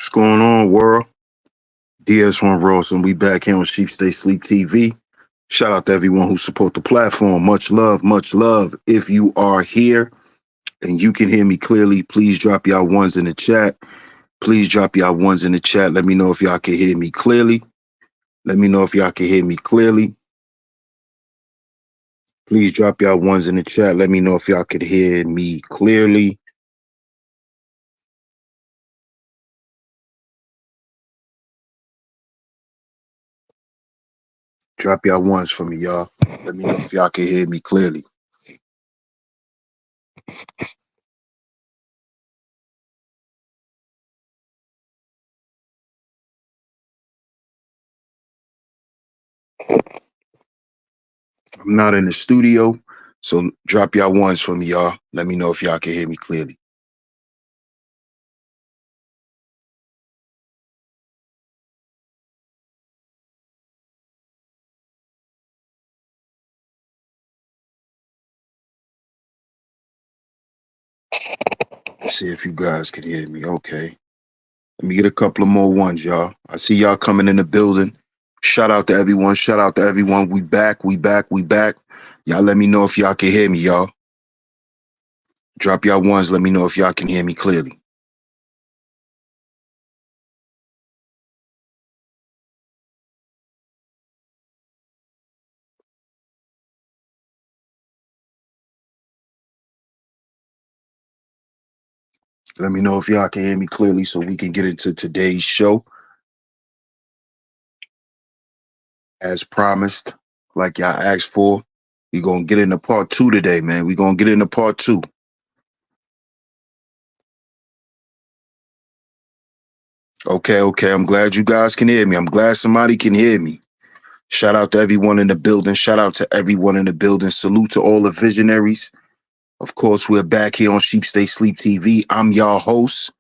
What's going on, world? DS1 Ross, and we back here on SHEEPSTAYSLEEPTV. Shout out to everyone who support the platform. Much love, much love. If you are here and you can hear me clearly, please drop y'all ones in the chat. Please drop y'all ones in the chat. Let me know if y'all can hear me clearly. Let me know if y'all can hear me clearly. Please drop y'all ones in the chat. Let me know if y'all could hear me clearly. Drop y'all ones for me, y'all. Let me know if y'all can hear me clearly. I'm not in the studio, so drop y'all ones for me, y'all. Let me know if y'all can hear me clearly. See if you guys can hear me. Okay. Let me get a couple of more ones, y'all. I see y'all coming in the building. Shout out to everyone. Shout out to everyone. We back. We back. We back. Y'all let me know if y'all can hear me, y'all. Drop y'all ones. Let me know if y'all can hear me clearly. Let me know if y'all can hear me clearly so we can get into today's show. As promised, like y'all asked for, we're going to get into part 2 today, man. We're going to get into part 2. Okay. I'm glad you guys can hear me. I'm glad somebody can hear me. Shout out to everyone in the building. Shout out to everyone in the building. Salute to all the visionaries. Of course, we're back here on SHEEPSTAYSLEEPTV. I'm y'all host,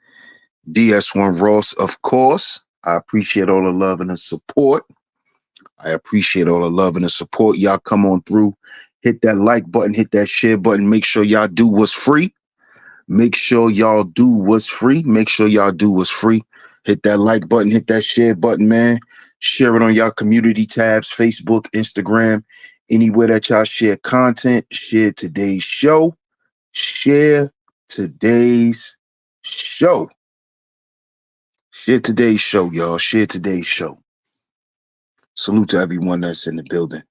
DS1 Ross. Of course, I appreciate all the love and the support. I appreciate all the love and the support. Y'all come on through. Hit that like button. Hit that share button. Make sure y'all do what's free. Make sure y'all do what's free. Make sure y'all do what's free. Hit that like button. Hit that share button, man. Share it on y'all community tabs, Facebook, Instagram, anywhere that y'all share content. Share today's show. Share today's show. Share today's show, y'all. Share today's show. Salute to everyone that's in the building.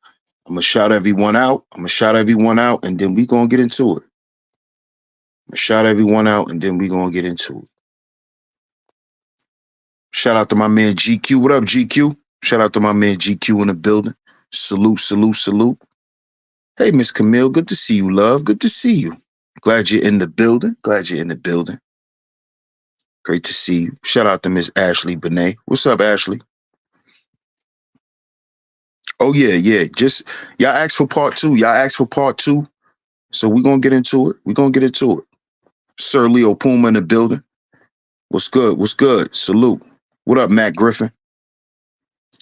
I'm going to shout everyone out. And then we going to get into it. I'm going to shout everyone out, and then we going to get into it. Shout out to my man GQ. What up, GQ? Shout out to my man GQ in the building. Salute, salute, salute. Hey, Miss Camille, good to see you, love. Good to see you. Glad you're in the building. Glad you're in the building. Great to see you. Shout out to Miss Ashley Benet. What's up, Ashley? Oh, yeah, yeah. Just y'all asked for part two. Y'all asked for part two. So we're gonna get into it. We're gonna get into it. Sir Leo Puma in the building. What's good? What's good? Salute. What up, Matt Griffin?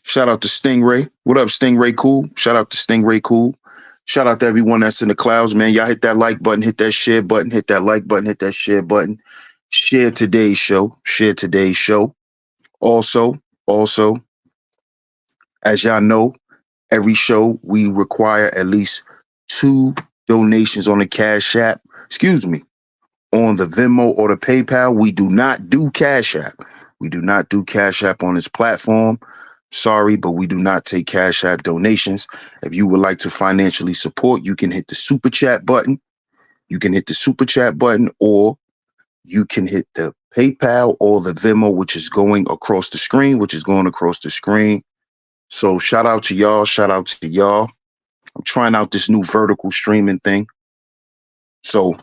Shout out to Stingray. What up, Stingray Cool? Shout out to Stingray Cool. Shout out to everyone that's in the clouds, man. Y'all hit that like button, hit that share button, hit that like button, hit that share button. Share today's show. Share today's show. Also, as y'all know, every show we require at least 2 donations on the Cash App. Excuse me, on the Venmo or the PayPal. We do not do Cash App. We do not do Cash App on this platform. Sorry, but we do not take Cash App donations. If you would like to financially support, you can hit the super chat button. You can hit the super chat button, or you can hit the PayPal or the Venmo, which is going across the screen, So shout out to y'all. Shout out to y'all. I'm trying out this new vertical streaming thing. So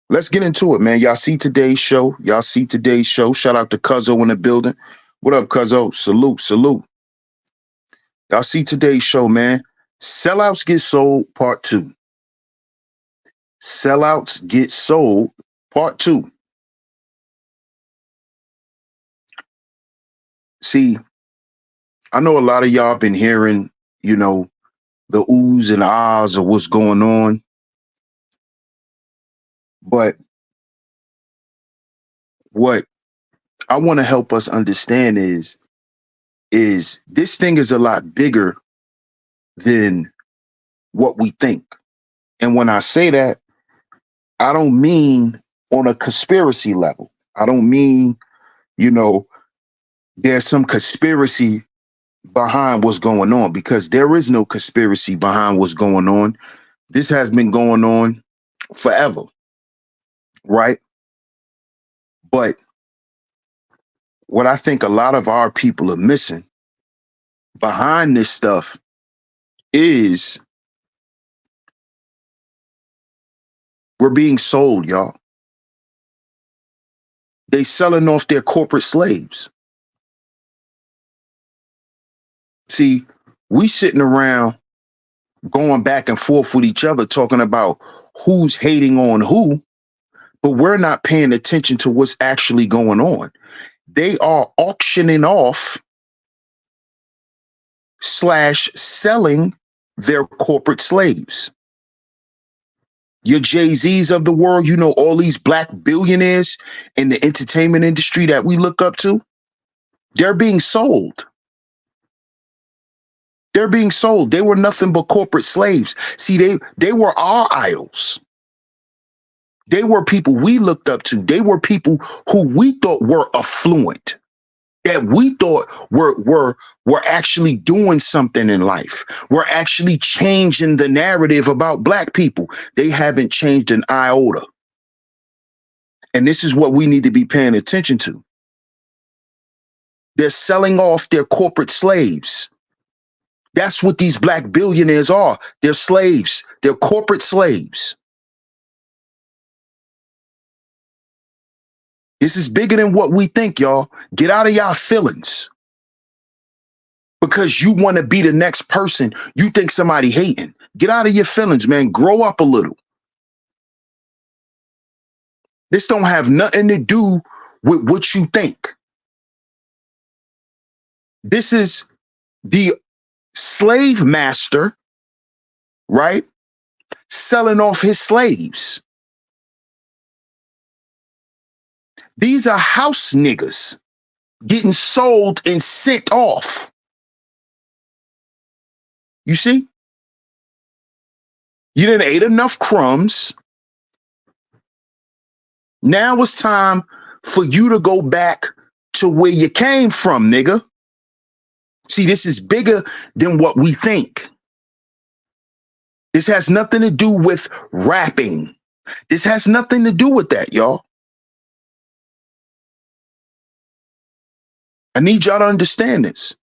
let's get into it, man. Y'all see today's show. Shout out to Cuzzo in the building. What up, Cuzzo? Salute, salute. Y'all see today's show, man. Sellouts Get Sold, part 2. Sellouts Get Sold, part 2. See, I know a lot of y'all been hearing, the oohs and ahs of what's going on. But what I want to help us understand is this thing is a lot bigger than what we think. And when I say that, I don't mean on a conspiracy level. I don't mean, there's some conspiracy behind what's going on, because there is no conspiracy behind what's going on. This has been going on forever, right? But what I think a lot of our people are missing behind this stuff is we're being sold, y'all. They selling off their corporate slaves. See, we sitting around going back and forth with each other talking about who's hating on who, but we're not paying attention to what's actually going on. They are auctioning off / selling their corporate slaves. Your Jay-Z's of the world, all these black billionaires in the entertainment industry that we look up to, they're being sold. They're being sold. They were nothing but corporate slaves. See, they were our idols. They were people we looked up to. They were people who we thought were affluent, that we thought were actually doing something in life. We're actually changing the narrative about black people. They haven't changed an iota. And this is what we need to be paying attention to. They're selling off their corporate slaves. That's what these black billionaires are. They're slaves. They're corporate slaves. This is bigger than what we think, y'all. Get out of y'all feelings. Because you want to be the next person you think somebody hating. Get out of your feelings, man. Grow up a little. This don't have nothing to do with what you think. This is the slave master, right? Selling off his slaves. These are house niggas getting sold and sent off. You see? You didn't ate enough crumbs. Now it's time for you to go back to where you came from, nigga. See, this is bigger than what we think. This has nothing to do with rapping. This has nothing to do with that, y'all. I need y'all to understand this.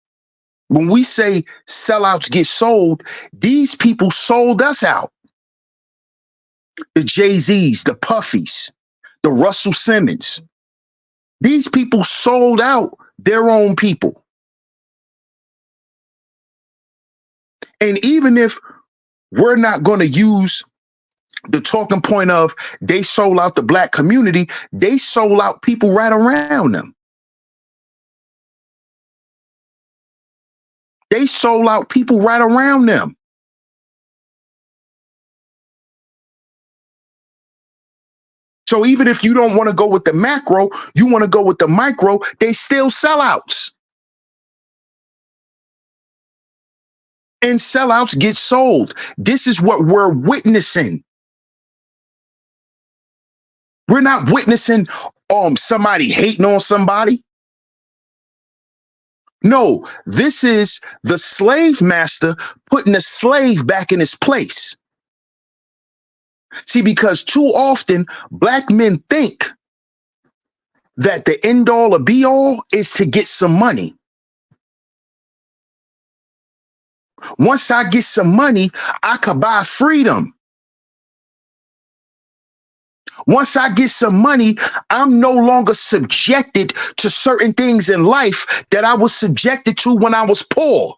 When we say sellouts get sold, these people sold us out. The Jay-Z's, the Puffies, the Russell Simmons. These people sold out their own people. And even if we're not going to use the talking point of they sold out the black community, they sold out people right around them. They sold out people right around them. So even if you don't want to go with the macro, you want to go with the micro, they still sellouts. And sellouts get sold. This is what we're witnessing. We're not witnessing somebody hating on somebody. No, this is the slave master putting the slave back in his place. See, because too often black men think that the end all or be all is to get some money. Once I get some money, I could buy freedom. Once I get some money, I'm no longer subjected to certain things in life that I was subjected to when I was poor.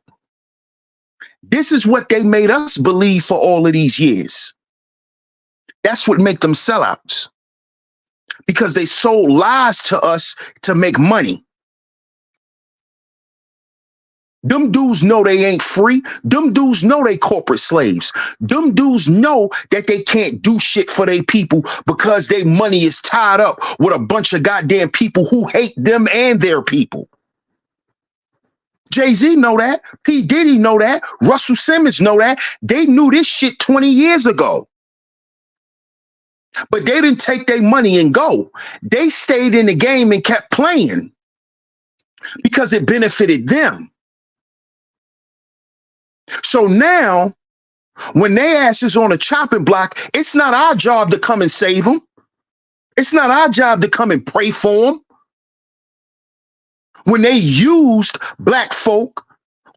This is what they made us believe for all of these years. That's what make them sellouts. Because they sold lies to us to make money. Them dudes know they ain't free. Them dudes know they corporate slaves. Them dudes know that they can't do shit for their people because their money is tied up with a bunch of goddamn people who hate them and their people. Jay-Z know that. P. Diddy know that. Russell Simmons know that. They knew this shit 20 years ago. But they didn't take their money and go. They stayed in the game and kept playing because it benefited them. So now, when they ass is on a chopping block, it's not our job to come and save them. It's not our job to come and pray for them. When they used black folk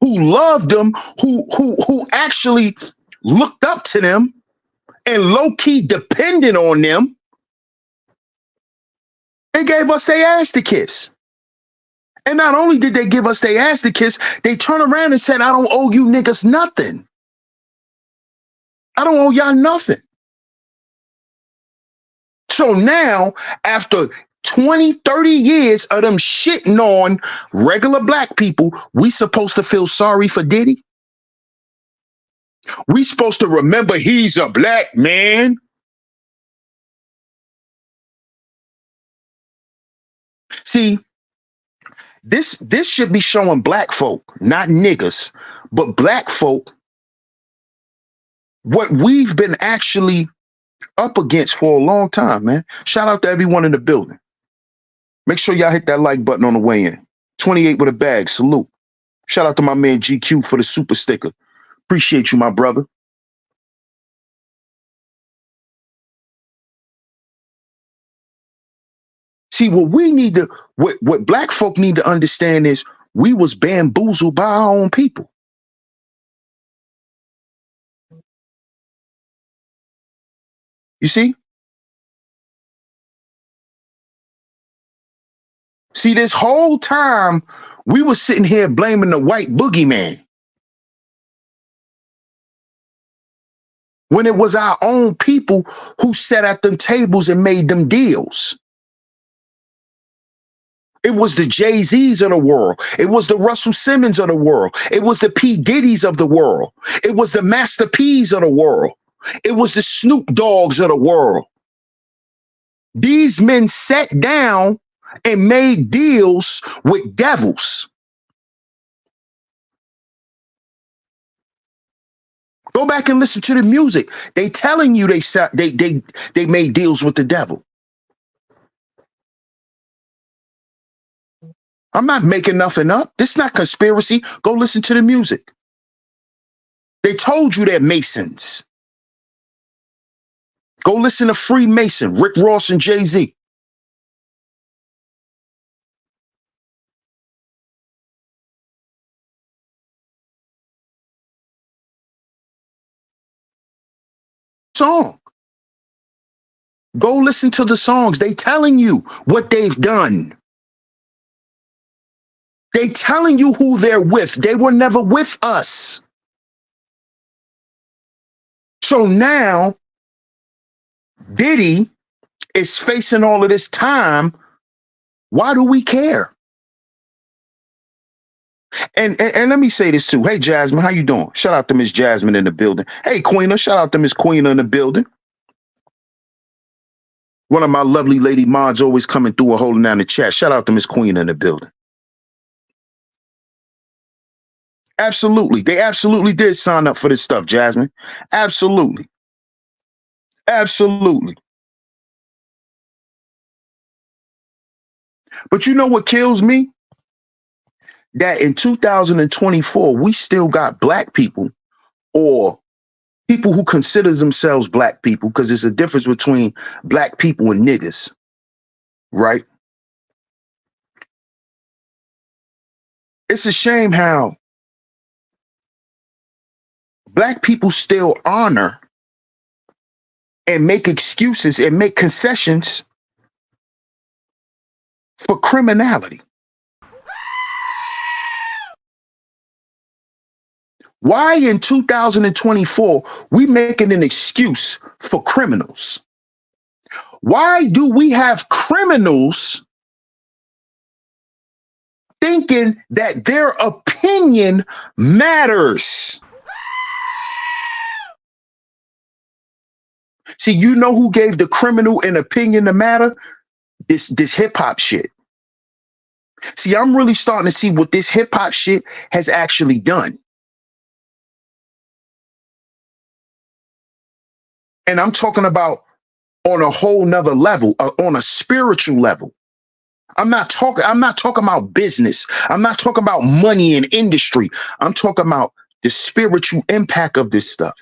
who loved them, who actually looked up to them and low-key depended on them, they gave us their ass to kiss. And not only did they give us their ass to kiss, they turned around and said, I don't owe you niggas nothing. I don't owe y'all nothing. So now, after 20, 30 years of them shitting on regular black people, we supposed to feel sorry for Diddy? We supposed to remember he's a black man? See, this should be showing black folk, not niggas, but black folk, what we've been actually up against for a long time, man. Shout out to everyone in the building. Make sure y'all hit that like button on the way in. 28 with a bag, salute. Shout out to my man GQ for the super sticker. Appreciate you, my brother. See, what we need to, what black folk need to understand is we was bamboozled by our own people. You see? See, this whole time we were sitting here blaming the white boogeyman, when it was our own people who sat at them tables and made them deals. It was the Jay-Z's of the world. It was the Russell Simmons of the world. It was the P. Diddy's of the world. It was the Master P's of the world. It was the Snoop Dogs of the world. These men sat down and made deals with devils. Go back and listen to the music. They telling you they made deals with the devil. I'm not making nothing up. This is not conspiracy. Go listen to the music. They told you they're Masons. Go listen to Freemason, Rick Ross and Jay-Z. song. Go listen to the songs. They telling you what they've done. They telling you who they're with. They were never with us. So now Diddy is facing all of this time. Why do we care? And let me say this too. Hey, Jasmine, how you doing? Shout out to Miss Jasmine in the building. Hey, Queena, shout out to Miss Queena in the building. One of my lovely lady mods always coming through and holding down the chat. Shout out to Miss Queena in the building. Absolutely. They absolutely did sign up for this stuff, Jasmine. Absolutely. Absolutely. But you know what kills me? That in 2024, we still got black people or people who consider themselves black people, because there's a difference between black people and niggas, right? It's a shame how black people still honor and make excuses and make concessions for criminality. Why in 2024 we making an excuse for criminals? Why do we have criminals thinking that their opinion matters? See, you know who gave the criminal an opinion to matter? This hip hop shit. See, I'm really starting to see what this hip hop shit has actually done. And I'm talking about on a whole nother level, on a spiritual level. I'm not talking about business. I'm not talking about money and industry. I'm talking about the spiritual impact of this stuff.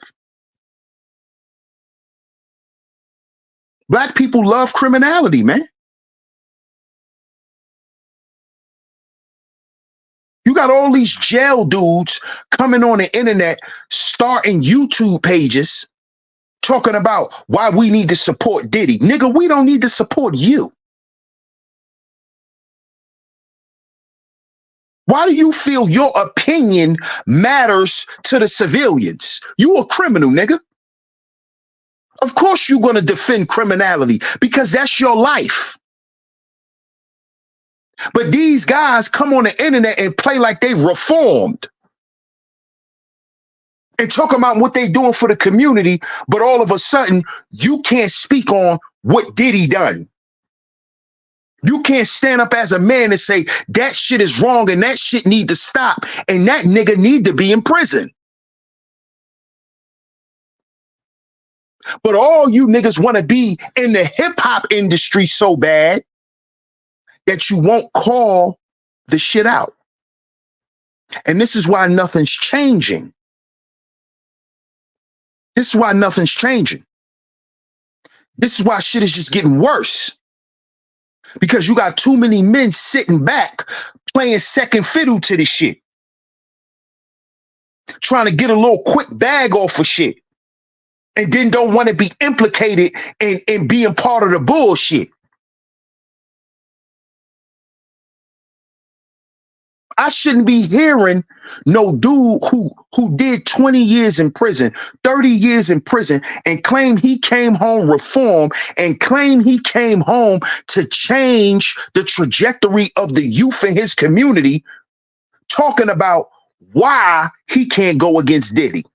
Black people love criminality, man. You got all these jail dudes coming on the internet, starting YouTube pages, talking about why we need to support Diddy. Nigga, we don't need to support you. Why do you feel your opinion matters to the civilians? You a criminal, nigga. Of course you're going to defend criminality because that's your life. But these guys come on the internet and play like they reformed and talk about what they doing for the community, but all of a sudden you can't speak on what Diddy done. You can't stand up as a man and say that shit is wrong and that shit need to stop and that nigga need to be in prison. But all you niggas want to be in the hip hop industry so bad that you won't call the shit out. And this is why nothing's changing. This is why nothing's changing. This is why shit is just getting worse. Because you got too many men sitting back playing second fiddle to this shit. Trying to get a little quick bag off of shit. And then don't want to be implicated in being part of the bullshit. I shouldn't be hearing no dude who did 20 years in prison, 30 years in prison, and claim he came home reformed and claim he came home to change the trajectory of the youth in his community, talking about why he can't go against Diddy.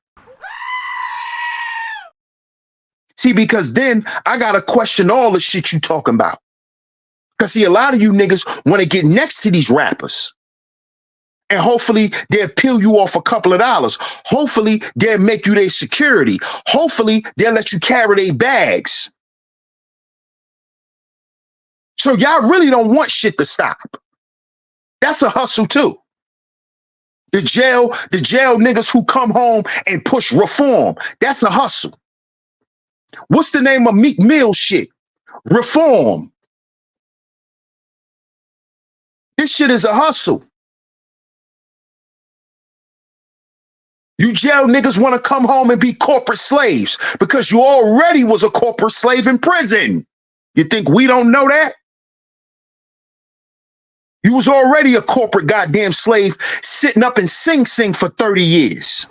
See, because then I got to question all the shit you talking about. Because see, a lot of you niggas want to get next to these rappers. And hopefully they'll peel you off a couple of dollars. Hopefully they'll make you their security. Hopefully they'll let you carry their bags. So y'all really don't want shit to stop. That's a hustle too. The jail niggas who come home and push reform. That's a hustle. What's the name of Meek Mill shit? Reform. This shit is a hustle. You jail niggas want to come home and be corporate slaves because you already was a corporate slave in prison. You think we don't know that? You was already a corporate goddamn slave sitting up in Sing Sing for 30 years.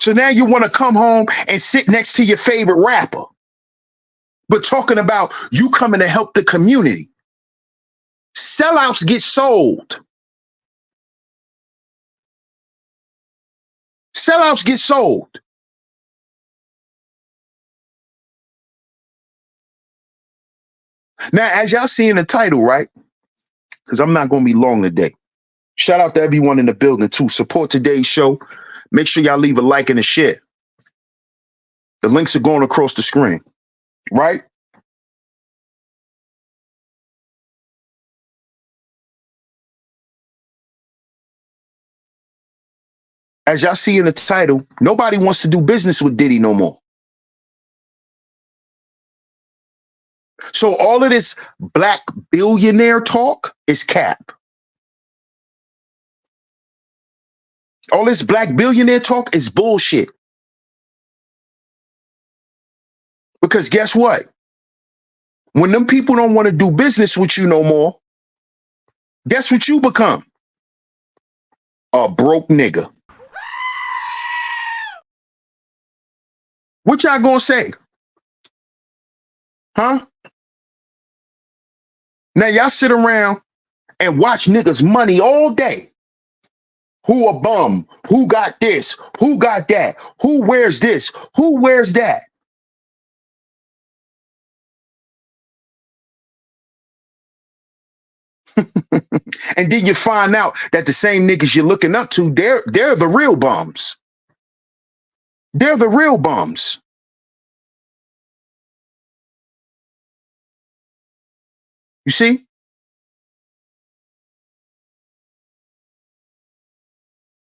So now you want to come home and sit next to your favorite rapper. But talking about you coming to help the community. Sellouts get sold. Sellouts get sold. Now, as y'all see in the title, right? Because I'm not going to be long today. Shout out to everyone in the building too. Support today's show. Make sure y'all leave a like and a share. The links are going across the screen, right? As y'all see in the title, nobody wants to do business with Diddy no more. So all of this black billionaire talk is cap. All this black billionaire talk is bullshit. Because guess what? When them people don't want to do business with you no more, guess what you become? A broke nigga. What y'all gonna say? Huh? Now y'all sit around and watch niggas money all day. Who a bum? Who got this? Who got that? Who wears this? Who wears that? And then you find out that the same niggas you're looking up to, they're the real bums. They're the real bums. You see?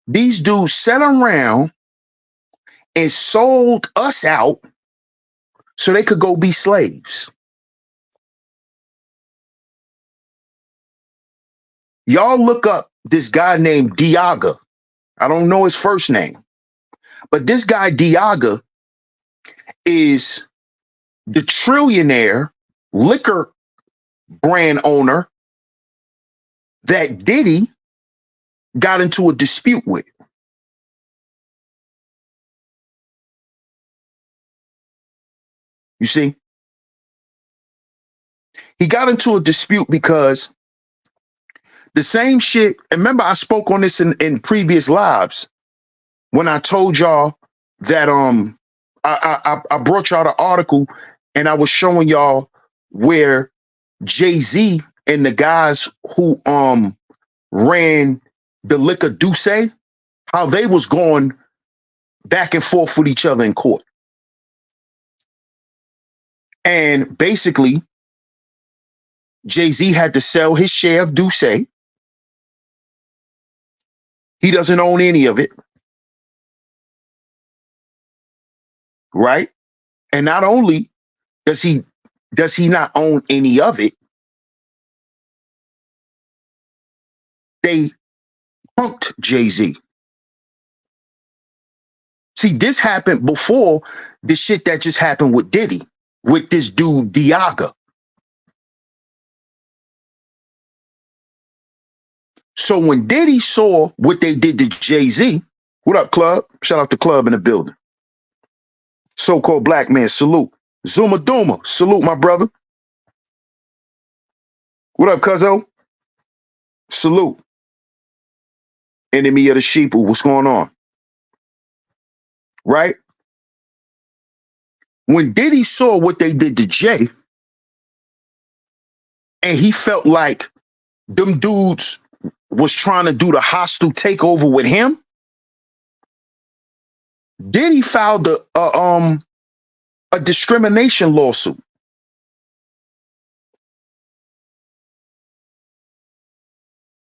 These dudes sat around and sold us out so they could go be slaves. Y'all look up this guy named Diaga. I don't know his first name, but this guy Diaga is the trillionaire liquor brand owner that Diddy got into a dispute with. You see? He got into a dispute because the same shit, remember I spoke on this in previous lives when I told y'all that I brought y'all the article and I was showing y'all where Jay-Z and the guys who ran the liquor Douce, how they was going back and forth with each other in court. And basically, Jay-Z had to sell his share of Douce. He doesn't own any of it. Right? And not only does he not own any of it, they punked Jay-Z. See, this happened before the shit that just happened with Diddy, with this dude Diaga. So when Diddy saw what they did to Jay-Z, what up, Club? Shout out to Club in the building. So-called black man, salute. Zuma Duma, salute, my brother. What up, cuzzo? Salute. Enemy of the sheeple, what's going on? Right? When Diddy saw what they did to Jay, and he felt like them dudes was trying to do the hostile takeover with him, Diddy filed a discrimination lawsuit.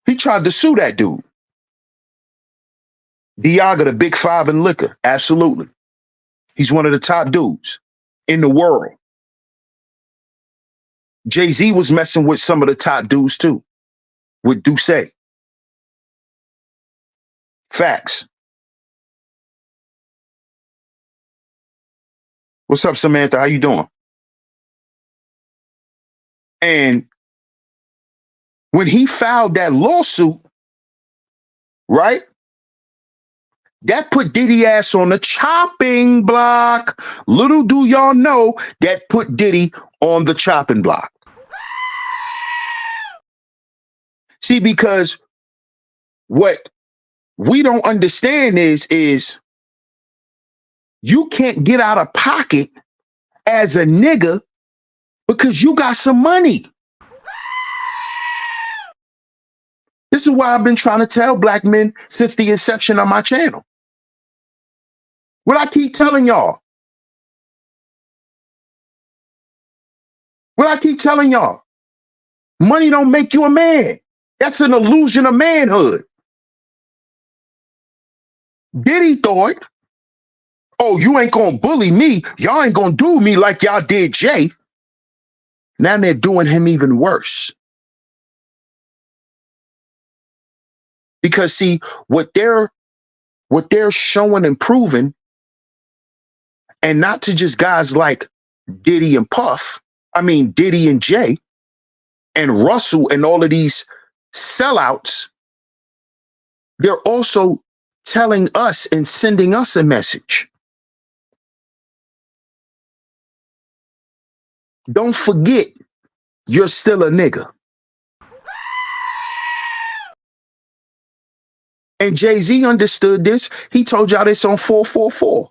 He tried to sue that dude. Diaga, the big five in liquor. Absolutely. He's one of the top dudes in the world. Jay-Z was messing with some of the top dudes too, with Douce. Facts. What's up, Samantha? How you doing? And when he filed that lawsuit, right? That put Diddy ass on the chopping block. Little do y'all know that put Diddy on the chopping block. See, because what we don't understand is you can't get out of pocket as a nigga because you got some money. This is why I've been trying to tell black men since the inception of my channel. What I keep telling y'all. What I keep telling y'all. Money don't make you a man. That's an illusion of manhood. Diddy thought, oh, you ain't gonna bully me. Y'all ain't gonna do me like y'all did Jay. Now they're doing him even worse. Because see, what they're showing and proving, and not to just guys like Diddy and Diddy and Jay and Russell and all of these sellouts, they're also telling us and sending us a message. Don't forget, you're still a nigga. And Jay-Z understood this. He told y'all this on 444.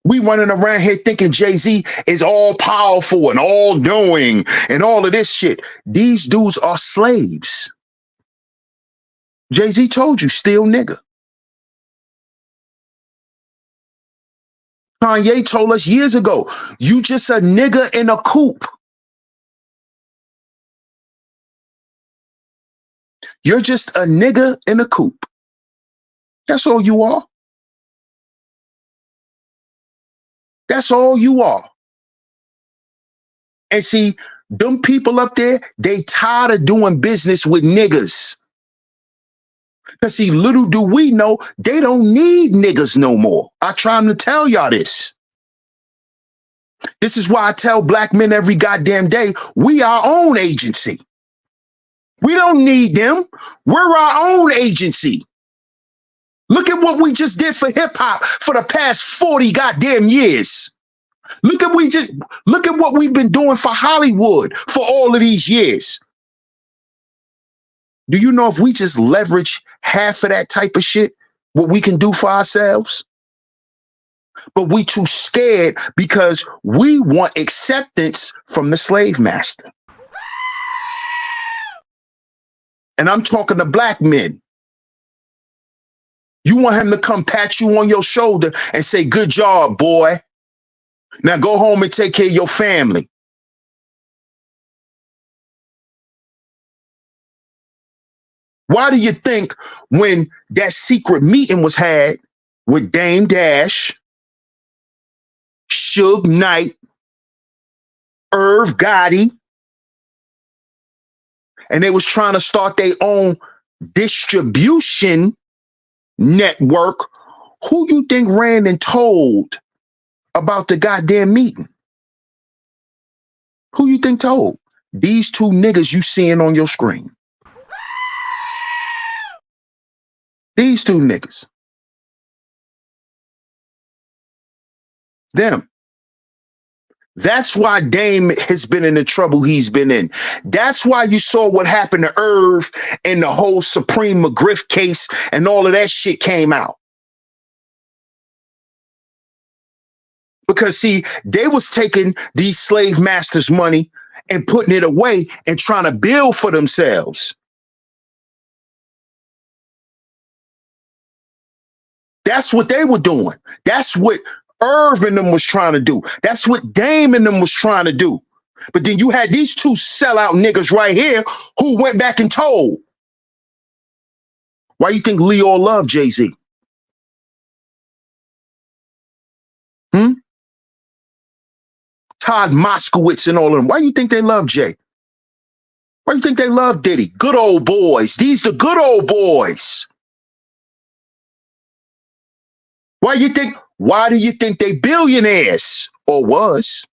We running around here thinking Jay-Z is all powerful and all knowing and all of this shit. These dudes are slaves. Jay-Z told you, still nigga. Kanye told us years ago, you just a nigga in a coop. You're just a nigga in a coop. That's all you are. That's all you are. And see, them people up there, they tired of doing business with niggas. Because see, little do we know, they don't need niggas no more. I try to tell y'all this. This is why I tell black men every goddamn day, we our own agency. We don't need them. We're our own agency. Look at what we just did for hip hop for the past 40 goddamn years. Look at what we've been doing for Hollywood for all of these years. Do you know if we just leverage half of that type of shit, what we can do for ourselves? But we too scared because we want acceptance from the slave master. And I'm talking to black men. You want him to come pat you on your shoulder and say, good job, boy. Now go home and take care of your family. Why do you think when that secret meeting was had with Dame Dash, Suge Knight, Irv Gotti, and they was trying to start their own distribution network, who you think ran and told about the goddamn meeting? Who you think told? These two niggas you seeing on your screen. These two niggas. Them. That's why Dame has been in the trouble he's been in. That's why you saw what happened to Irv and the whole Supreme McGriff case and all of that shit came out. Because see, they was taking these slave masters' money and putting it away and trying to build for themselves. That's what they were doing. That's what Irv and them was trying to do. That's what Dame and them was trying to do. But then you had these two sellout niggas right here who went back and told. Why you think Leo loved Jay-Z? Todd Moskowitz and all of them. Why you think they love Jay? Why do you think they love Diddy? Good old boys. These the good old boys. Why do you think they billionaires? Or was?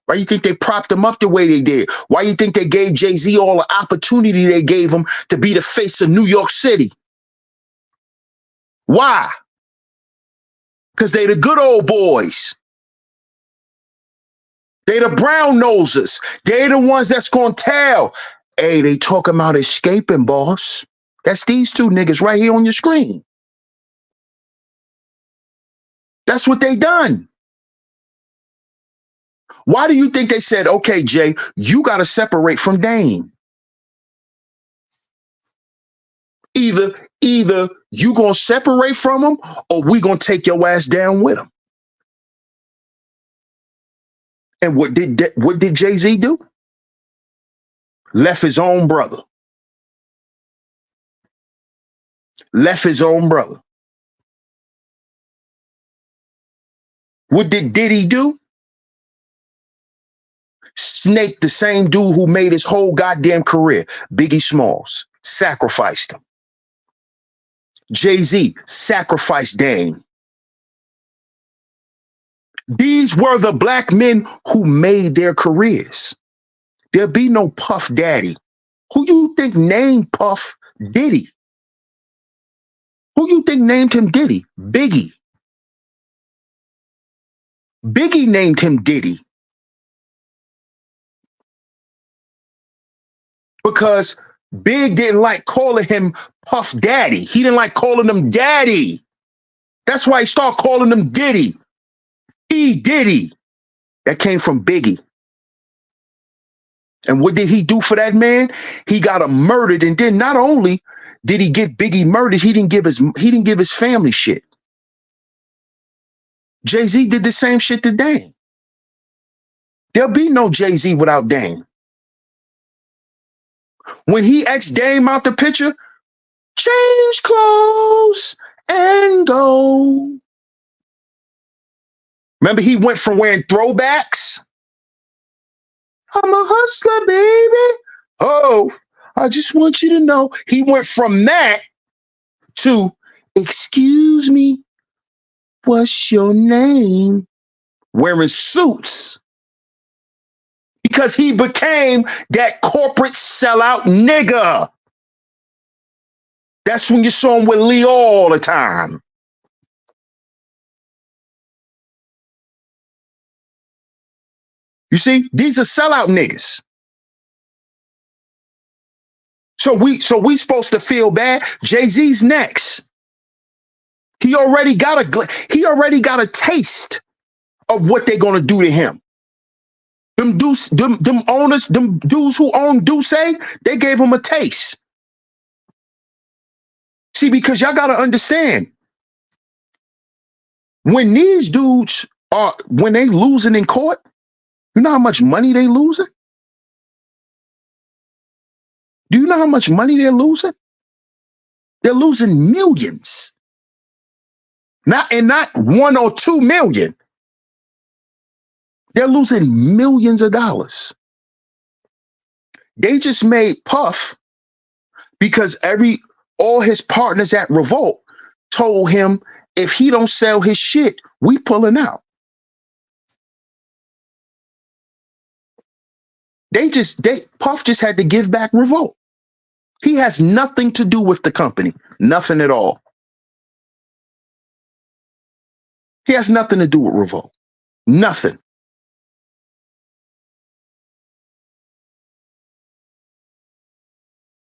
Why do you think they propped them up the way they did? Why do you think they gave Jay-Z all the opportunity they gave him to be the face of New York City? Why? Because they the good old boys. They the brown nosers. They the ones that's gonna tell. Hey, they talking about escaping, boss. That's these two niggas right here on your screen. That's what they done. Why do you think they said, okay, Jay, you got to separate from Dame? Either you going to separate from him or we going to take your ass down with him. And what did Jay-Z do? Left his own brother. Left his own brother. What did Diddy do? Snake, the same dude who made his whole goddamn career, Biggie Smalls, sacrificed him. Jay-Z sacrificed Dame. These were the black men who made their careers. There'll be no Puff Daddy. Who you think named Puff Diddy? Who you think named him Diddy? Biggie. Biggie named him Diddy. Because Big didn't like calling him Puff Daddy. He didn't like calling him Daddy. That's why he started calling him Diddy. E. Diddy. That came from Biggie. And what did he do for that man? He got him murdered. And then not only did he get Biggie murdered, he didn't give his family shit. Jay-Z did the same shit to Dame. There'll be no Jay-Z without Dame. When he asked Dame out the picture, change clothes and go. Remember, he went from wearing throwbacks. I'm a hustler, baby. Oh, I just want you to know. He went from that to, excuse me, what's your name? Wearing suits. Because he became that corporate sellout nigga. That's when you saw him with Lee all the time. You see, these are sellout niggas. So we supposed to feel bad. Jay-Z's next. He already got a taste of what they're gonna do to him. Them dudes who own Duce, they gave him a taste. See, because y'all gotta understand, when these dudes when they losing in court, you know how much money they losing? Do you know how much money they're losing? They're losing millions. Not 1 or 2 million. They're losing millions of dollars. They just made Puff because all his partners at Revolt told him, if he don't sell his shit, we pulling out. Puff just had to give back Revolt. He has nothing to do with the company. Nothing at all. He has nothing to do with Revolt. Nothing.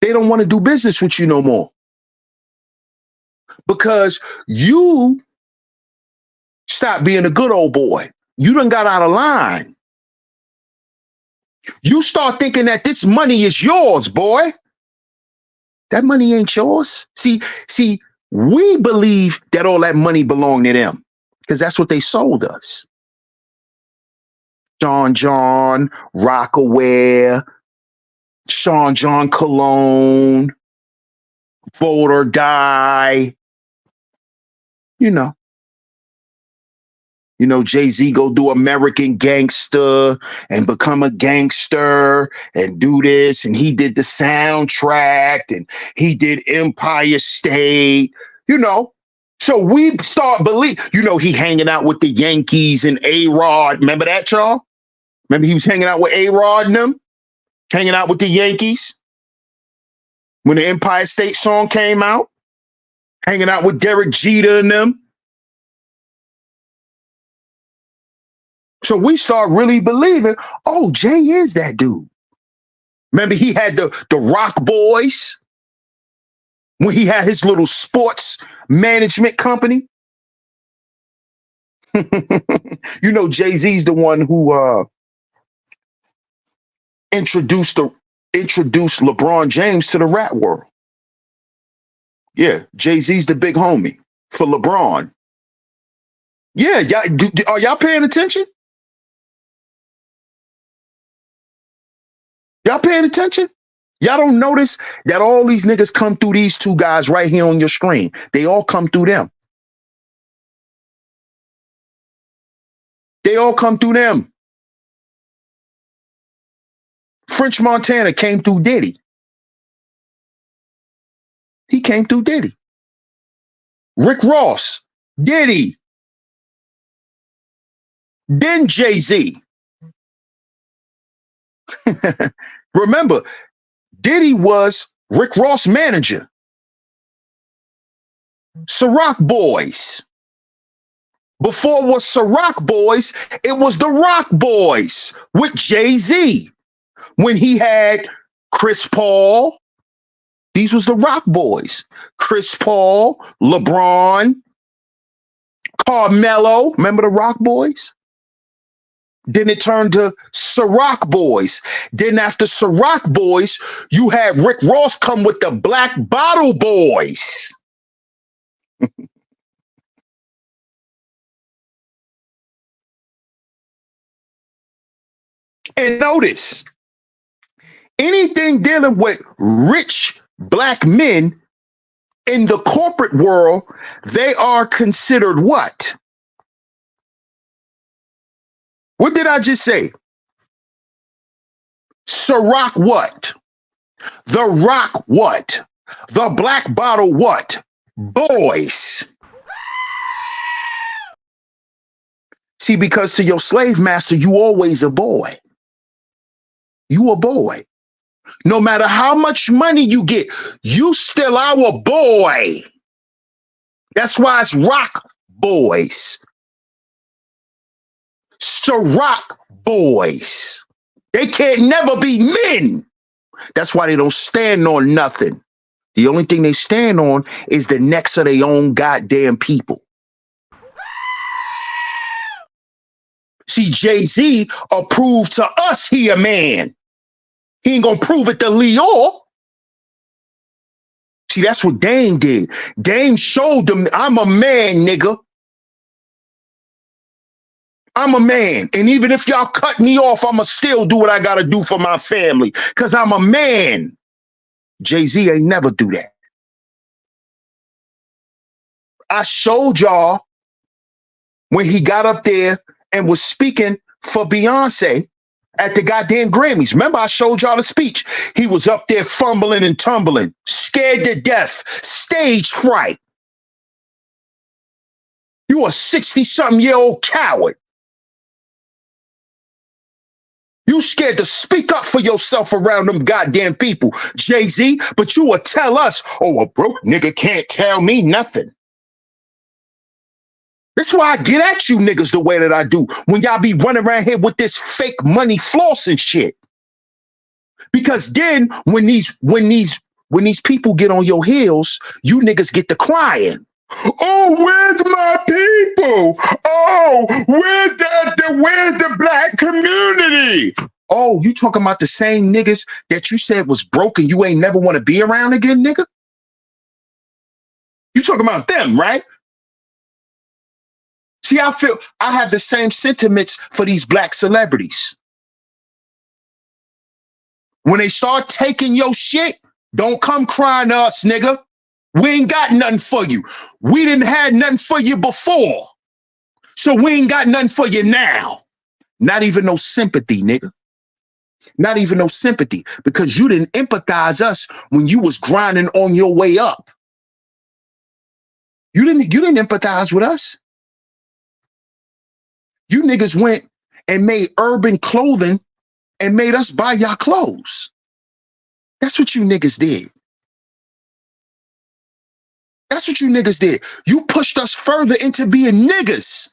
They don't want to do business with you no more. Because you stopped being a good old boy. You done got out of line. You start thinking that this money is yours, boy. That money ain't yours. See, we believe that all that money belonged to them because that's what they sold us. Sean John, Rockaware, Sean John Cologne, Vote or Die. You know. You know, Jay-Z go do American Gangster and become a gangster and do this. And he did the soundtrack and he did Empire State, you know. So we start he hanging out with the Yankees and A-Rod. Remember that, y'all? Remember he was hanging out with A-Rod and them? Hanging out with the Yankees? When the Empire State song came out? Hanging out with Derek Jeter and them? So we start really believing, oh, Jay is that dude. Remember he had the Rock Boys when he had his little sports management company? You know, Jay-Z's the one who introduced LeBron James to the rap world. Yeah, Jay-Z's the big homie for LeBron. Yeah, are y'all paying attention? Y'all paying attention? Y'all don't notice that all these niggas come through these two guys right here on your screen. They all come through them. They all come through them. French Montana came through Diddy. He came through Diddy. Rick Ross, Diddy. Then Jay-Z. Remember, Diddy was Rick Ross' manager. Ciroc Boys. Before it was Ciroc Boys, it was the Rock Boys with Jay-Z. When he had Chris Paul, these was the Rock Boys. Chris Paul, LeBron, Carmelo, remember the Rock Boys? Then it turned to Ciroc Boys. Then after Ciroc Boys, you had Rick Ross come with the Black Bottle Boys. And notice, anything dealing with rich black men in the corporate world, they are considered what? What did I just say? Ciroc what? The Rock what? The Black Bottle what? Boys. See, because to your slave master, you always a boy. You a boy. No matter how much money you get, you still our boy. That's why it's Rock Boys. Ciroc Boys. They can't never be men. That's why they don't stand on nothing. The only thing they stand on is the necks of their own goddamn people. See, Jay-Z approved to us he a man. He ain't gonna prove it to Leo. See, that's what Dame did. Dame showed them, I'm a man, nigga. I'm a man. And even if y'all cut me off, I'ma still do what I gotta do for my family. Because I'm a man. Jay-Z ain't never do that. I showed y'all when he got up there and was speaking for Beyonce at the goddamn Grammys. Remember, I showed y'all the speech. He was up there fumbling and tumbling, scared to death, stage fright. You a 60-something-year-old coward. You scared to speak up for yourself around them goddamn people, Jay-Z, but you will tell us, oh, a broke nigga can't tell me nothing. That's why I get at you niggas the way that I do when y'all be running around here with this fake money floss and shit. Because then when these people get on your heels, you niggas get to crying. Oh, where's my people? Oh, where's the black community? Oh, you talking about the same niggas that you said was broken, you ain't never want to be around again, nigga? You talking about them, right? See, I feel I have the same sentiments for these black celebrities. When they start taking your shit, don't come crying to us, nigga. We ain't got nothing for you. We didn't have nothing for you before. So we ain't got nothing for you now. Not even no sympathy, nigga. Not even no sympathy, because you didn't empathize us when you was grinding on your way up. You didn't empathize with us. You niggas went and made urban clothing and made us buy y'all clothes. That's what you niggas did. That's what you niggas did. You pushed us further into being niggas.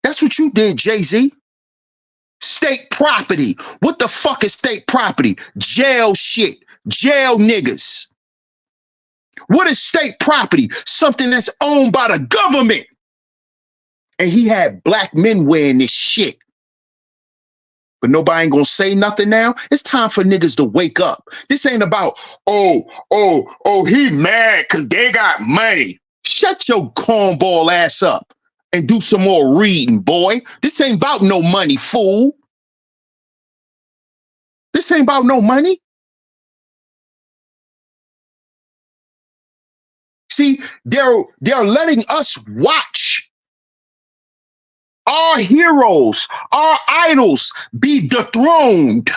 That's what you did, Jay-Z. State property. What the fuck is state property? Jail shit. Jail niggas. What is state property? Something that's owned by the government. And he had black men wearing this shit. But nobody ain't gonna say nothing now. It's time for niggas to wake up. This ain't about, he mad because they got money. Shut your cornball ass up and do some more reading, boy. This ain't about no money, fool. This ain't about no money. See, they're letting us watch our heroes, our idols be dethroned.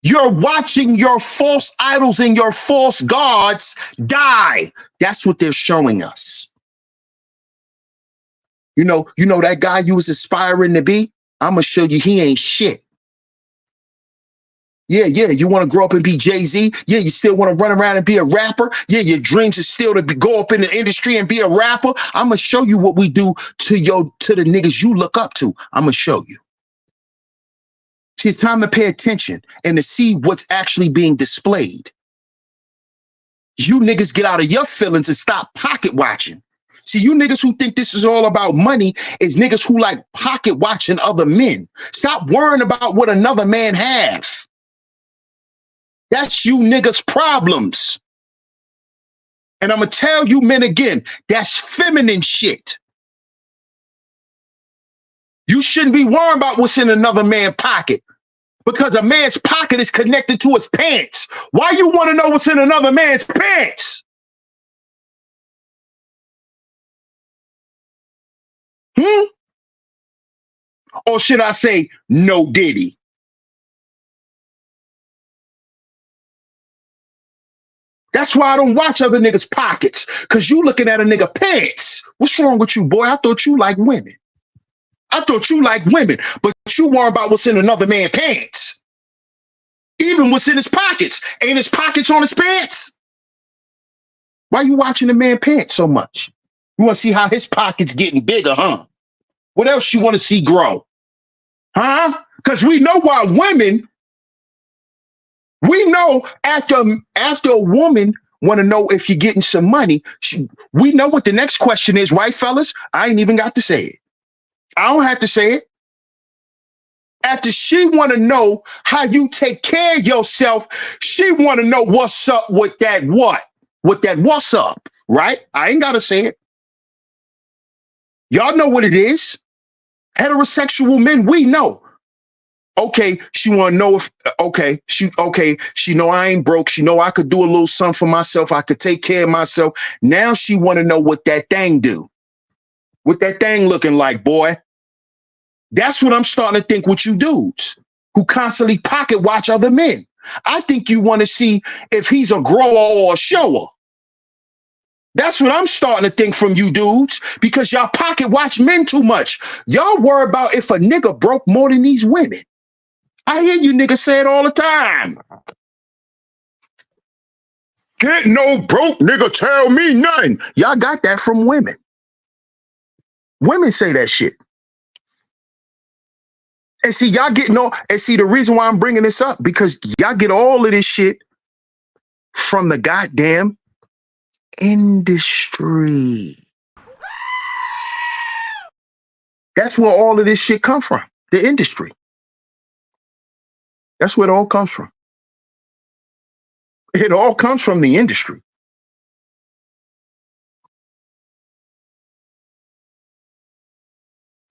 You're watching your false idols and your false gods die. That's what they're showing us. You know that guy you was aspiring to be? I'm going to show you he ain't shit. Yeah, you want to grow up and be Jay-Z? Yeah, you still want to run around and be a rapper? Yeah, your dreams is still to go up in the industry and be a rapper? I'm going to show you what we do to the niggas you look up to. I'm going to show you. See, it's time to pay attention and to see what's actually being displayed. You niggas get out of your feelings and stop pocket watching. See, you niggas who think this is all about money is niggas who like pocket watching other men. Stop worrying about what another man have. That's you niggas' problems. And I'm going to tell you men again, that's feminine shit. You shouldn't be worrying about what's in another man's pocket, because a man's pocket is connected to his pants. Why you want to know what's in another man's pants? Or should I say, no Diddy? That's why I don't watch other niggas' pockets, because you looking at a nigga pants. What's wrong with you, boy? I thought you like women. But you worry about what's in another man's pants. Even what's in his pockets. Ain't his pockets on his pants? Why you watching the man pants so much? You want to see how his pockets getting bigger, huh? What else you want to see grow? Huh? Because we know why women, we know after a woman want to know if you're getting some money, we know what the next question is, right, fellas? I ain't even got to say it. I don't have to say it. After she want to know how you take care of yourself, she want to know what's up with that what? With that what's up, right? I ain't got to say it. Y'all know what it is. Heterosexual men, we know. Okay, she want to know if, she know I ain't broke. She know I could do a little something for myself. I could take care of myself. Now she want to know what that thing do. What that thing looking like, boy. That's what I'm starting to think with you dudes who constantly pocket watch other men. I think you want to see if he's a grower or a shower. That's what I'm starting to think from you dudes, because y'all pocket watch men too much. Y'all worry about if a nigga broke more than these women. I hear you niggas say it all the time. Can't no broke nigga tell me nothing. Y'all got that from women. Women say that shit. And see, y'all getting all, and see, the reason why I'm bringing this up, because y'all get all of this shit from the goddamn industry. That's where all of this shit come from, the industry. That's where it all comes from. It all comes from the industry.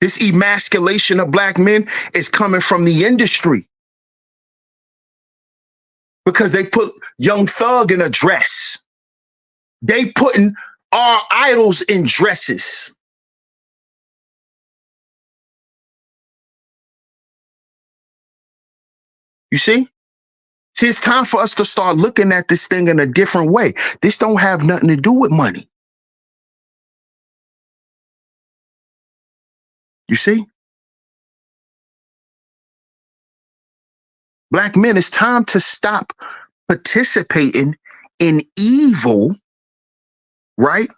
This emasculation of black men is coming from the industry, because they put Young Thug in a dress. They putting our idols in dresses. You see? See, it's time for us to start looking at this thing in a different way. This don't have nothing to do with money. You see? Black men, it's time to stop participating in evil, right?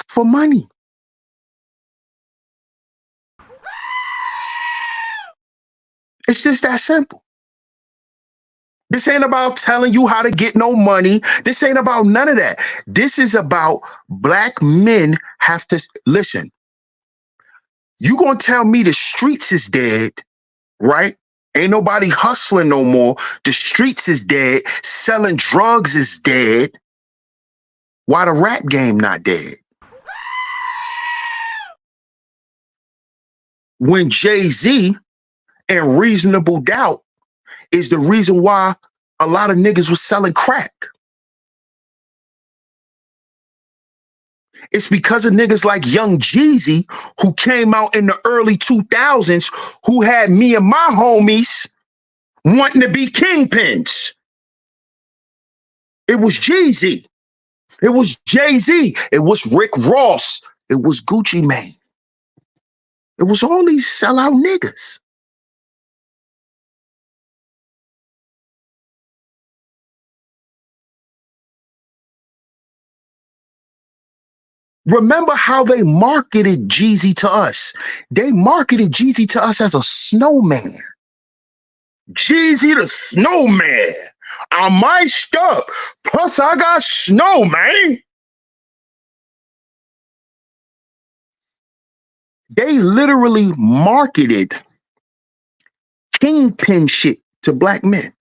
For money. It's just that simple. This ain't about telling you how to get no money. This ain't about none of that. This is about black men have to listen. You gonna tell me the streets is dead, right? Ain't nobody hustling no more. The streets is dead. Selling drugs is dead. Why the rap game not dead? When Jay-Z and Reasonable Doubt is the reason why a lot of niggas was selling crack. It's because of niggas like Young Jeezy, who came out in the early 2000s, who had me and my homies wanting to be kingpins. It was Jeezy. It was Jay-Z. It was Rick Ross. It was Gucci Mane. It was all these sellout niggas. Remember how they marketed Jeezy to us? They marketed Jeezy to us as a snowman. Jeezy the snowman. I'm iced up. Plus, I got snow, man. They literally marketed kingpin shit to black men.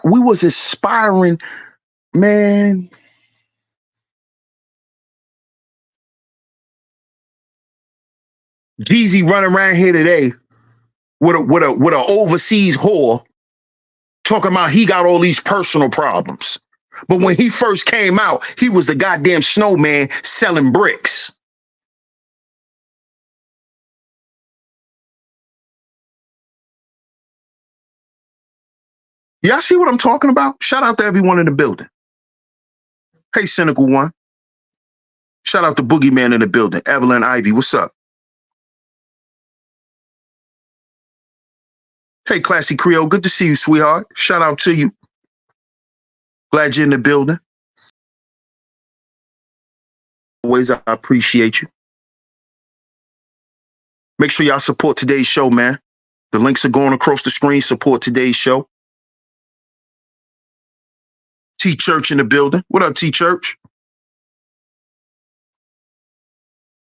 We was aspiring, man. Jeezy running around here today with a overseas whore talking about he got all these personal problems. But when he first came out, he was the goddamn snowman selling bricks. Y'all see what I'm talking about? Shout out to everyone in the building. Hey, Cynical One. Shout out to Boogeyman in the building. Evelyn Ivy, what's up? Hey, Classy Creole, good to see you, sweetheart. Shout out to you. Glad you're in the building. Always, I appreciate you. Make sure y'all support today's show, man. The links are going across the screen. Support today's show. T Church in the building. What up, T Church?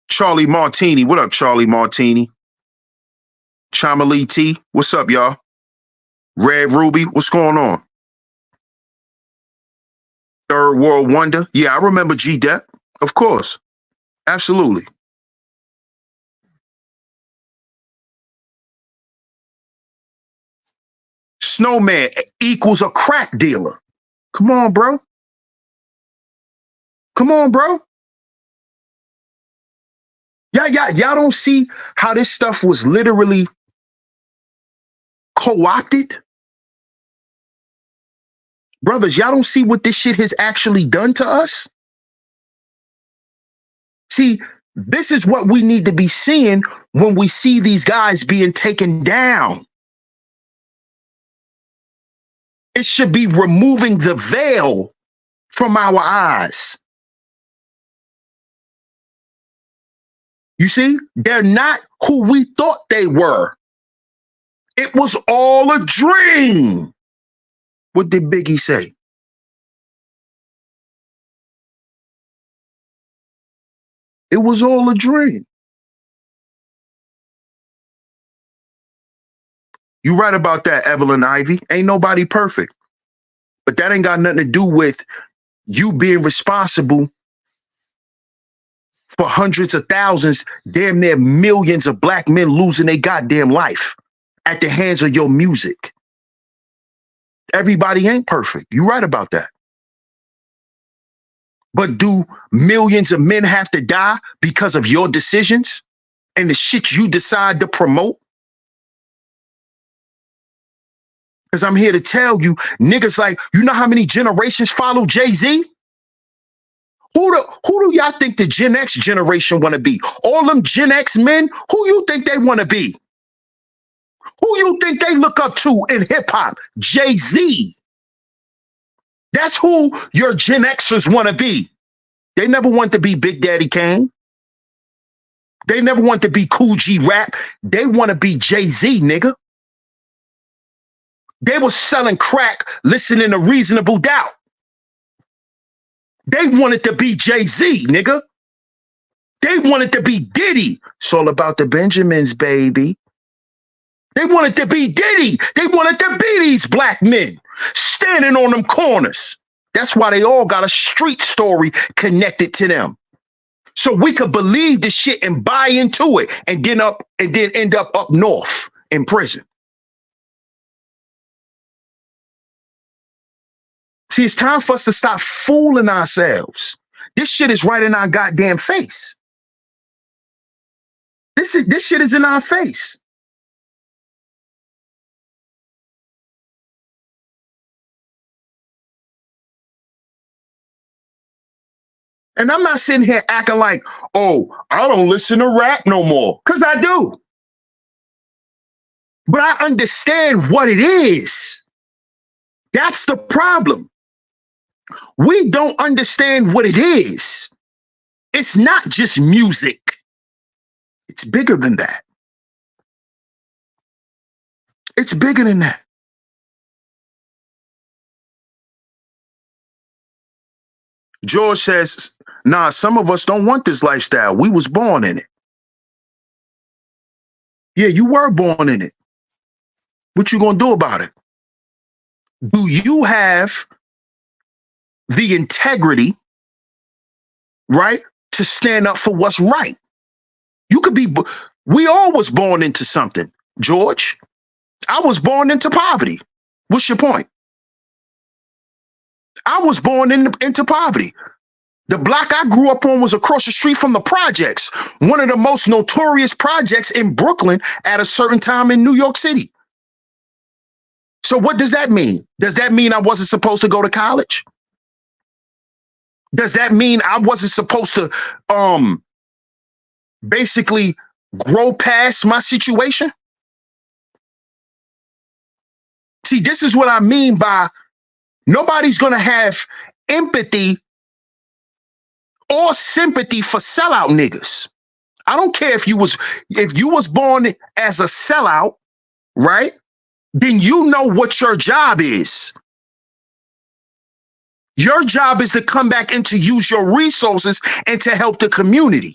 Charlie Martini. What up, Charlie Martini? Chamalee T. What's up, y'all? Red Ruby. What's going on? Third World Wonder. Yeah, I remember G-Dep. Of course. Absolutely. Snowman equals a crack dealer. Come on, bro. Come on, bro. Y'all don't see how this stuff was literally co-opted? Brothers, y'all don't see what this shit has actually done to us? See, this is what we need to be seeing when we see these guys being taken down. It should be removing the veil from our eyes. You see, they're not who we thought they were. It was all a dream. What did Biggie say? It was all a dream. You right about that, Evelyn Ivy. Ain't nobody perfect. But that ain't got nothing to do with you being responsible for hundreds of thousands, damn near millions of black men losing their goddamn life at the hands of your music. Everybody ain't perfect. You right about that. But do millions of men have to die because of your decisions and the shit you decide to promote? Because I'm here to tell you, niggas like, you know how many generations follow Jay-Z? Who do y'all think the Gen X generation want to be? All them Gen X men, who you think they want to be? Who you think they look up to in hip hop? Jay-Z. That's who your Gen Xers want to be. They never want to be Big Daddy Kane. They never want to be Cool G Rap. They want to be Jay-Z, nigga. They were selling crack, listening to Reasonable Doubt. They wanted to be Jay-Z, nigga. They wanted to be Diddy. It's all about the Benjamins, baby. They wanted to be Diddy. They wanted to be these black men standing on them corners. That's why they all got a street story connected to them. So we could believe the shit and buy into it and then end up north in prison. See, it's time for us to stop fooling ourselves. This shit is right in our goddamn face. This shit is in our face. And I'm not sitting here acting like, oh, I don't listen to rap no more. Because I do. But I understand what it is. That's the problem. We don't understand what it is. It's not just music. It's bigger than that. It's bigger than that. George says, nah, some of us don't want this lifestyle. We was born in it. Yeah, you were born in it. What you gonna do about it? Do you have the integrity, right, to stand up for what's right? You could be, we all was born into something, George. I was born into poverty. What's your point? I was born into poverty. The block I grew up on was across the street from the projects, one of the most notorious projects in Brooklyn at a certain time in New York City. So what does that mean? Does that mean I wasn't supposed to go to college? Does that mean I wasn't supposed to basically grow past my situation? See, this is what I mean by nobody's going to have empathy or sympathy for sellout niggas. I don't care if you was born as a sellout, right? Then you know what your job is. Your job is to come back and to use your resources and to help the community.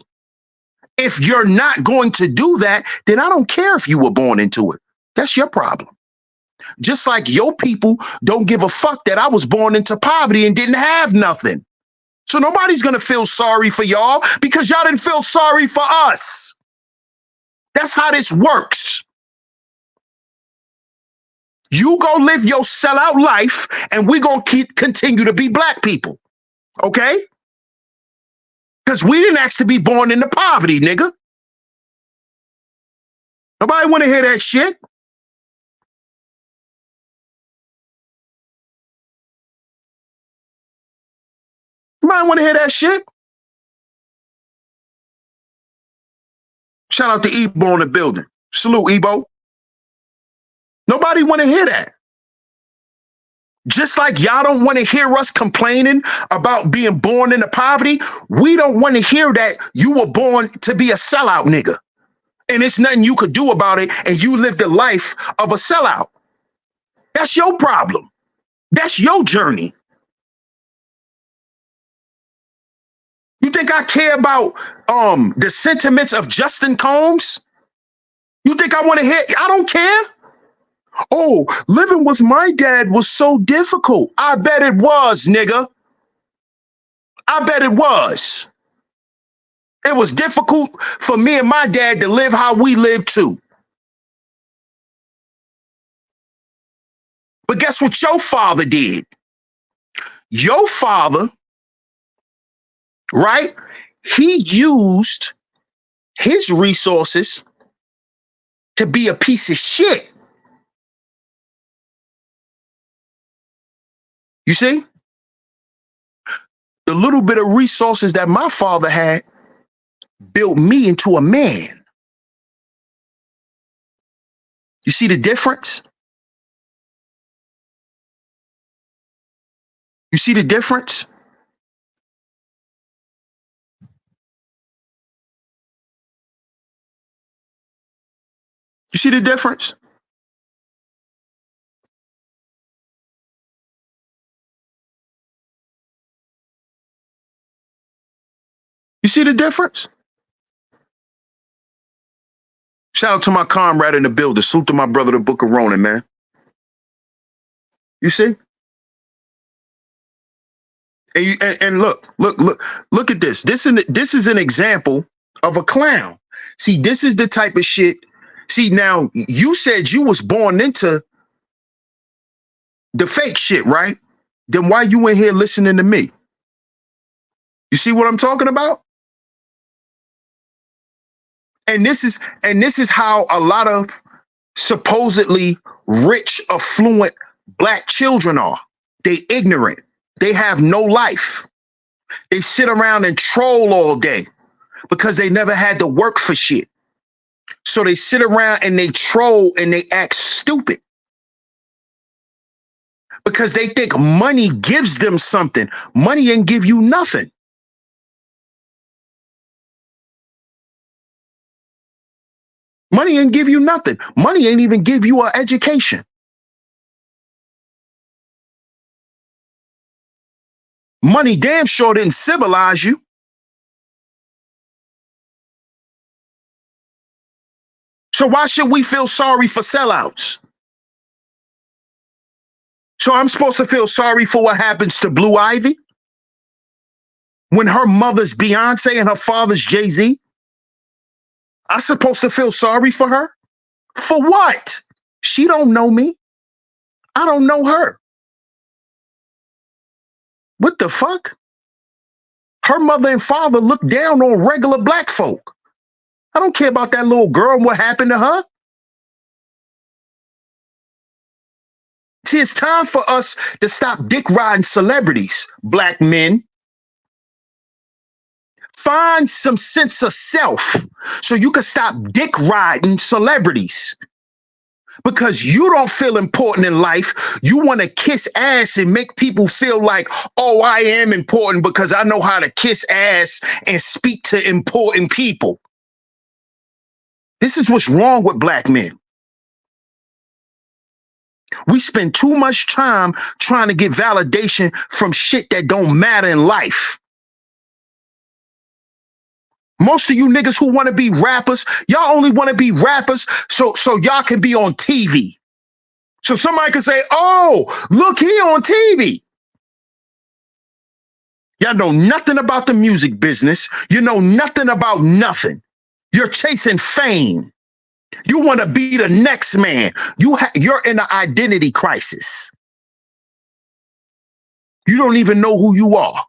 If you're not going to do that, then I don't care if you were born into it. That's your problem. Just like your people don't give a fuck that I was born into poverty and didn't have nothing. So nobody's going to feel sorry for y'all because y'all didn't feel sorry for us. That's how this works. You go live your sellout life and we're going to continue to be black people. Okay? Because we didn't ask to be born into poverty, nigga. Nobody want to hear that shit. Nobody want to hear that shit. Shout out to Ebo in the building. Salute, Ebo. Nobody want to hear that. Just like y'all don't want to hear us complaining about being born into poverty, we don't want to hear that you were born to be a sellout nigga. And it's nothing you could do about it, and you live the life of a sellout. That's your problem. That's your journey. You think I care about the sentiments of Justin Combs? You think I want to hear? I don't care. Oh, living with my dad was so difficult. I bet it was, nigga. I bet it was. It was difficult for me and my dad to live how we live too. But guess what your father did? Your father right? He used his resources to be a piece of shit. You see? The little bit of resources that my father had built me into a man. You see the difference? You see the difference? You see the difference? You see the difference? Shout out to my comrade in the building. Salute to my brother, the Book of Ronan, man. You see? And look at this. This is an example of a clown. See, this is the type of shit. See, now you said you was born into the fake shit, right? Then why you in here listening to me? You see what I'm talking about? And this is how a lot of supposedly rich, affluent black children are. They ignorant. They have no life. They sit around and troll all day because they never had to work for shit. So they sit around and they troll and they act stupid because they think money gives them something. Money didn't give you nothing. Money ain't give you nothing. Money ain't even give you an education. Money damn sure didn't civilize you. So why should we feel sorry for sellouts? So I'm supposed to feel sorry for what happens to Blue Ivy when her mother's Beyonce and her father's Jay-Z? I'm supposed to feel sorry for her? For what? She don't know me. I don't know her. What the fuck? Her mother and father look down on regular black folk. I don't care about that little girl and what happened to her. See, it's time for us to stop dick riding celebrities, black men. Find some sense of self so you can stop dick riding celebrities. Because you don't feel important in life. You want to kiss ass and make people feel like, oh, I am important because I know how to kiss ass and speak to important people. This is what's wrong with black men. We spend too much time trying to get validation from shit that don't matter in life. Most of you niggas who want to be rappers, y'all only want to be rappers so y'all can be on TV. So somebody can say, oh, look, he on TV. Y'all know nothing about the music business. You know nothing about nothing. You're chasing fame. You want to be the next man. You're in an identity crisis. You don't even know who you are.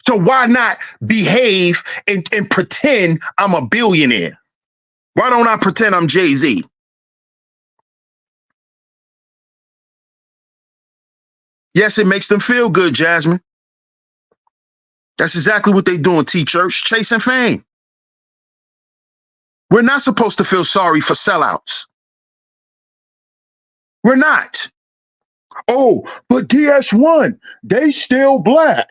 So why not behave and pretend I'm a billionaire? Why don't I pretend I'm Jay-Z? Yes, it makes them feel good, Jasmine. That's exactly what they doing, T-Church, chasing fame. We're not supposed to feel sorry for sellouts. We're not. Oh, but DS1, they still black.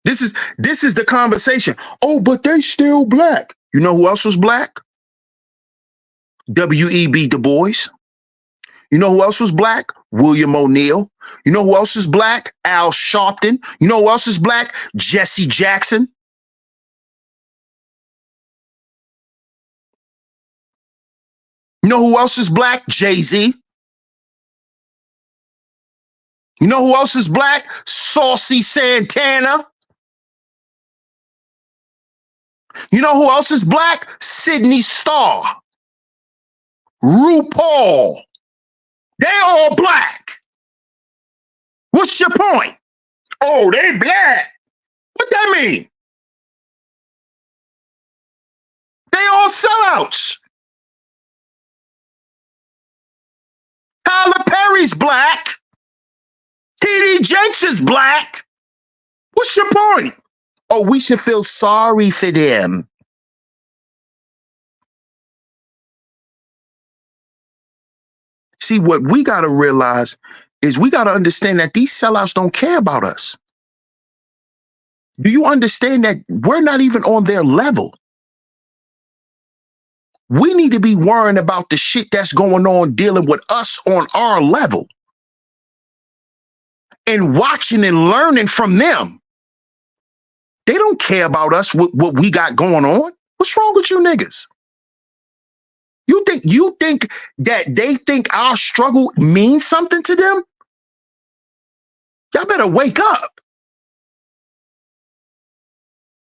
This is the conversation. Oh, but they still black. You know who else was black? W.E.B. Du Bois. You know who else was black? William O'Neill. You know who else is black? Al Sharpton. You know who else is black? Jesse Jackson. You know who else is black? Jay-Z. You know who else is black? Saucy Santana. You know who else is black? Sydney Starr. RuPaul. They all black. What's your point? Oh, they black. What that mean? They all sellouts. Tyler Perry's black. T.D. Jakes is black. What's your point? Oh, we should feel sorry for them. See, what we got to realize is we got to understand that these sellouts don't care about us. Do you understand that we're not even on their level? We need to be worrying about the shit that's going on, dealing with us on our level and watching and learning from them. They don't care about us, what we got going on. What's wrong with you niggas? You think that they think our struggle means something to them? Y'all better wake up.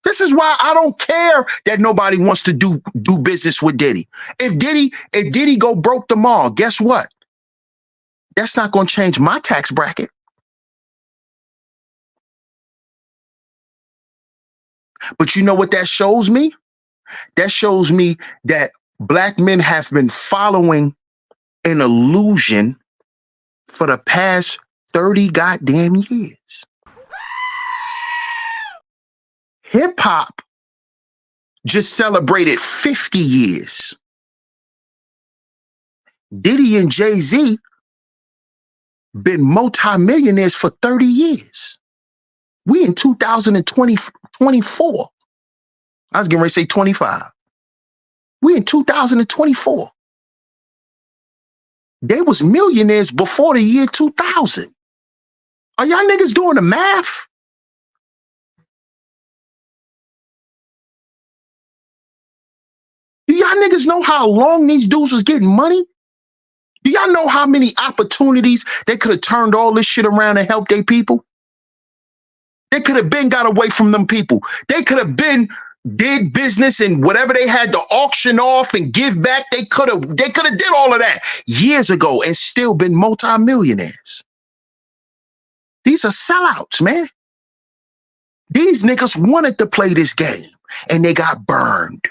This is why I don't care that nobody wants to do business with Diddy. If Diddy go broke tomorrow, guess what? That's not going to change my tax bracket. But you know what that shows me? That shows me that black men have been following an illusion for the past 30 goddamn years. Hip hop just celebrated 50 years. Diddy and Jay-Z been multimillionaires for 30 years. We in 2024. I was getting ready to say 25. We in 2024. They was millionaires before the year 2000. Are y'all niggas doing the math? Do y'all niggas know how long these dudes was getting money? Do y'all know how many opportunities they could have turned all this shit around and helped their people? They could have been got away from them people. They could have been did business and whatever they had to auction off and give back. They could have did all of that years ago and still been multimillionaires. These are sellouts, man. These niggas wanted to play this game and they got burned.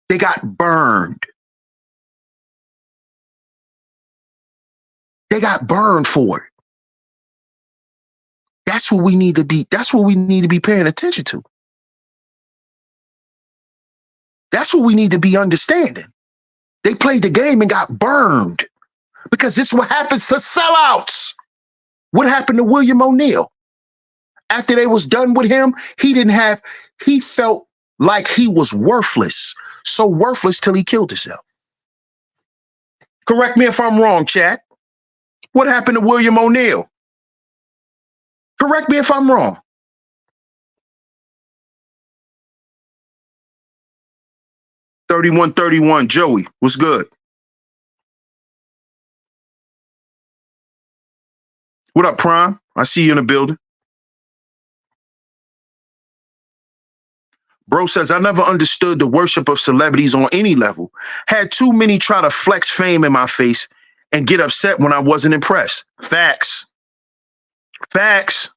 They got burned. They got burned for it. That's what we need to be. That's what we need to be paying attention to. That's what we need to be understanding. They played the game and got burned because this is what happens to sellouts. What happened to William O'Neal? After they was done with him, he felt like he was worthless. So worthless till he killed himself. Correct me if I'm wrong, chat. What happened to William O'Neal? Correct me if I'm wrong. $31.31, Joey, what's good? What up, Prime? I see you in the building. Bro says, I never understood the worship of celebrities on any level. Had too many try to flex fame in my face and get upset when I wasn't impressed. Facts. Facts.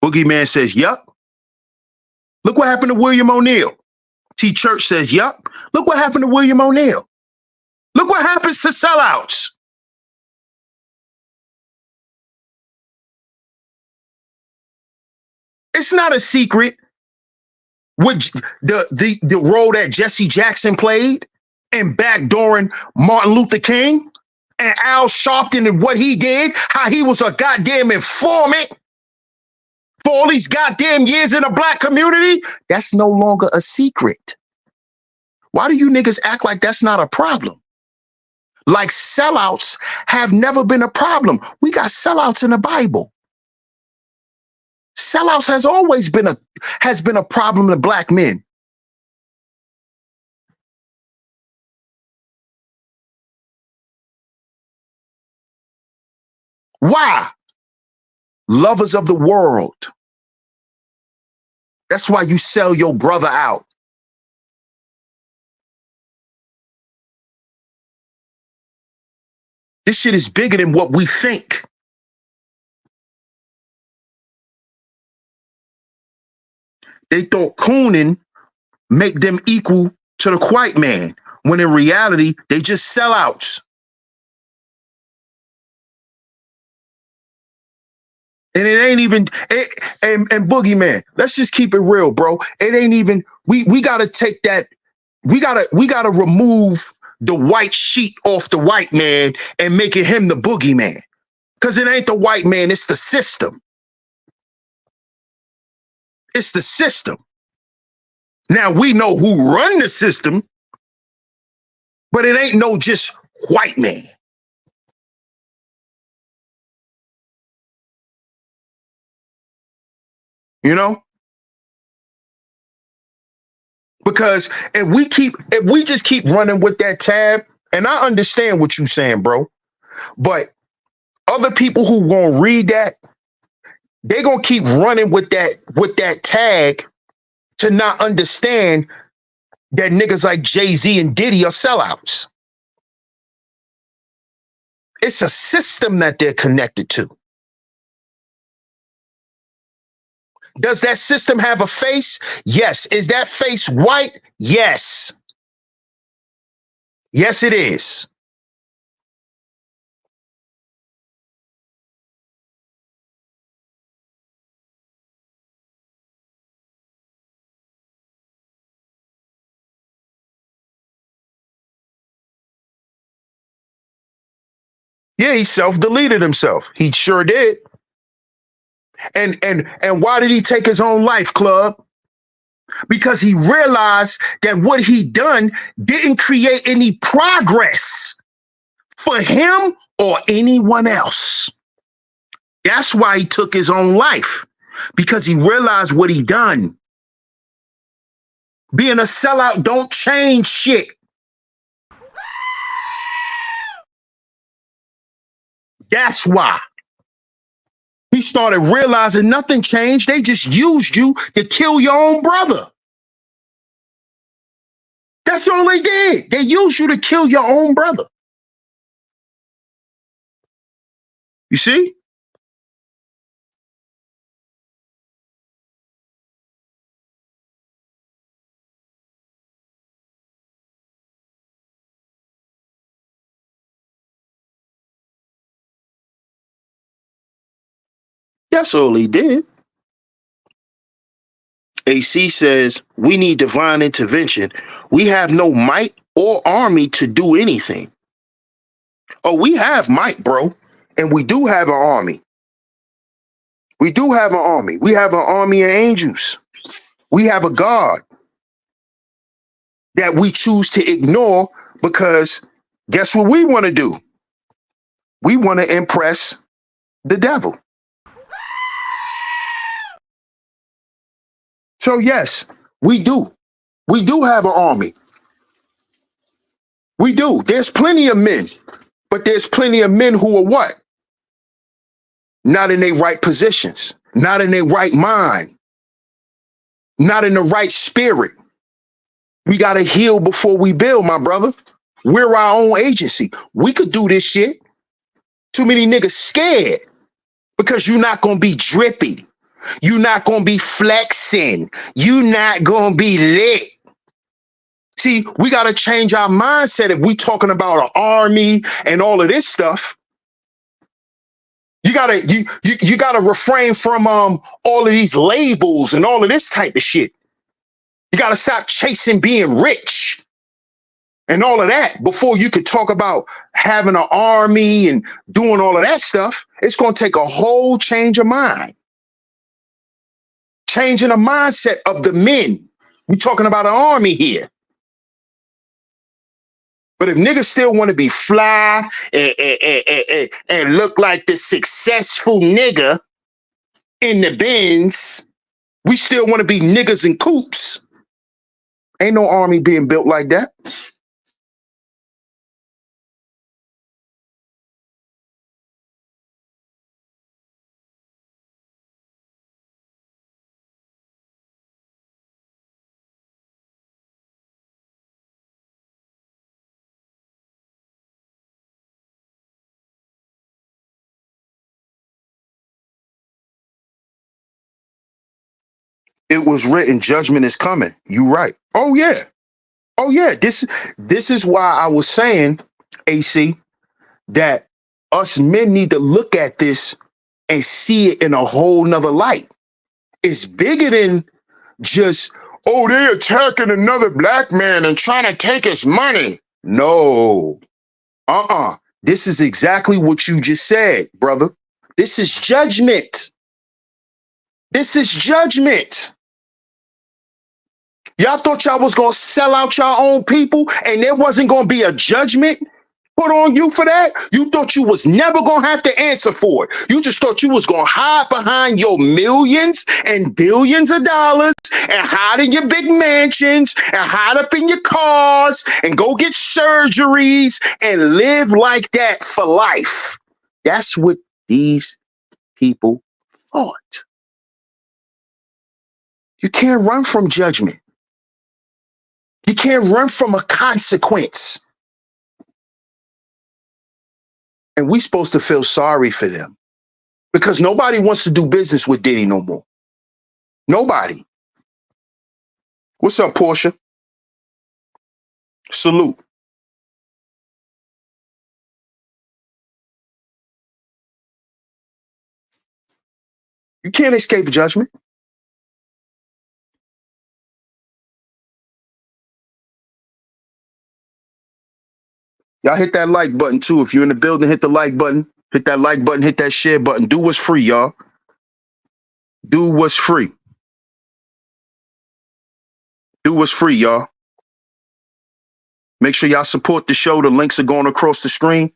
Boogeyman says, yup. Look what happened to William O'Neal. T Church says, yup. Look what happened to William O'Neal. Look what happens to sellouts. It's not a secret what the role that Jesse Jackson played in backdooring Martin Luther King and Al Sharpton and what he did, how he was a goddamn informant for all these goddamn years in the black community. That's no longer a secret. Why do you niggas act like that's not a problem? Like sellouts have never been a problem. We got sellouts in the Bible. Sellouts has always been a problem to black men. Why? Lovers of the world. That's why you sell your brother out. This shit is bigger than what we think. They thought cooning make them equal to the white man, when in reality, they just sellouts. And it ain't even and Boogeyman, let's just keep it real, bro. It ain't even we gotta take that, we gotta remove the white sheet off the white man and make it him the boogeyman. Cause it ain't the white man, it's the system. It's the system. Now we know who run the system, but it ain't no just white man. You know? Because if we just keep running with that tab, and I understand what you're saying, bro, but other people who gonna read that, they gonna keep running with that tag to not understand that niggas like Jay-Z and Diddy are sellouts. It's a system that they're connected to. Does that system have a face? Yes. Is that face white? Yes. Yes, it is. Yeah, he self-deleted himself. He sure did. And why did he take his own life, Club? Because he realized that what he done didn't create any progress for him or anyone else. That's why he took his own life, because he realized what he done. Being a sellout don't change shit. That's why. He started realizing nothing changed. They just used you to kill your own brother. That's all they did. They used you to kill your own brother. You see? That's all he did. AC says, we need divine intervention. We have no might or army to do anything. Oh, we have might, bro. And we do have an army. We do have an army. We have an army of angels. We have a God that we choose to ignore because guess what we want to do? We want to impress the devil. So, yes, we do. We do have an army. We do. There's plenty of men, but there's plenty of men who are what? Not in their right positions, not in their right mind, not in the right spirit. We got to heal before we build, my brother. We're our own agency. We could do this shit. Too many niggas scared because you're not going to be drippy. You're not going to be flexing. You're not going to be lit. See, we got to change our mindset if we talking about an army and all of this stuff. You gotta refrain from all of these labels and all of this type of shit. You gotta stop chasing being rich and all of that before you could talk about having an army and doing all of that stuff. It's gonna take a whole change of mind. Changing the mindset of the men. We're talking about an army here. But if niggas still want to be fly and look like the successful nigga in the bins, we still want to be niggas in coops. Ain't no army being built like that. It was written, judgment is coming. You right. Oh yeah. Oh yeah. This is why I was saying, AC, that us men need to look at this and see it in a whole nother light. It's bigger than just, oh, they attacking another black man and trying to take his money. No. This is exactly what you just said, brother. This is judgment. This is judgment. Y'all thought y'all was gonna sell out your own people and there wasn't gonna be a judgment put on you for that? You thought you was never gonna have to answer for it. You just thought you was gonna hide behind your millions and billions of dollars and hide in your big mansions and hide up in your cars and go get surgeries and live like that for life. That's what these people thought. You can't run from judgment. You can't run from a consequence. And we supposed to feel sorry for them because nobody wants to do business with Diddy no more. Nobody. What's up, Portia? Salute. You can't escape judgment. Y'all hit that like button too. If you're in the building, hit the like button. Hit that like button, hit that share button. Do what's free, y'all. Do what's free. Do what's free, y'all. Make sure y'all support the show. The links are going across the screen.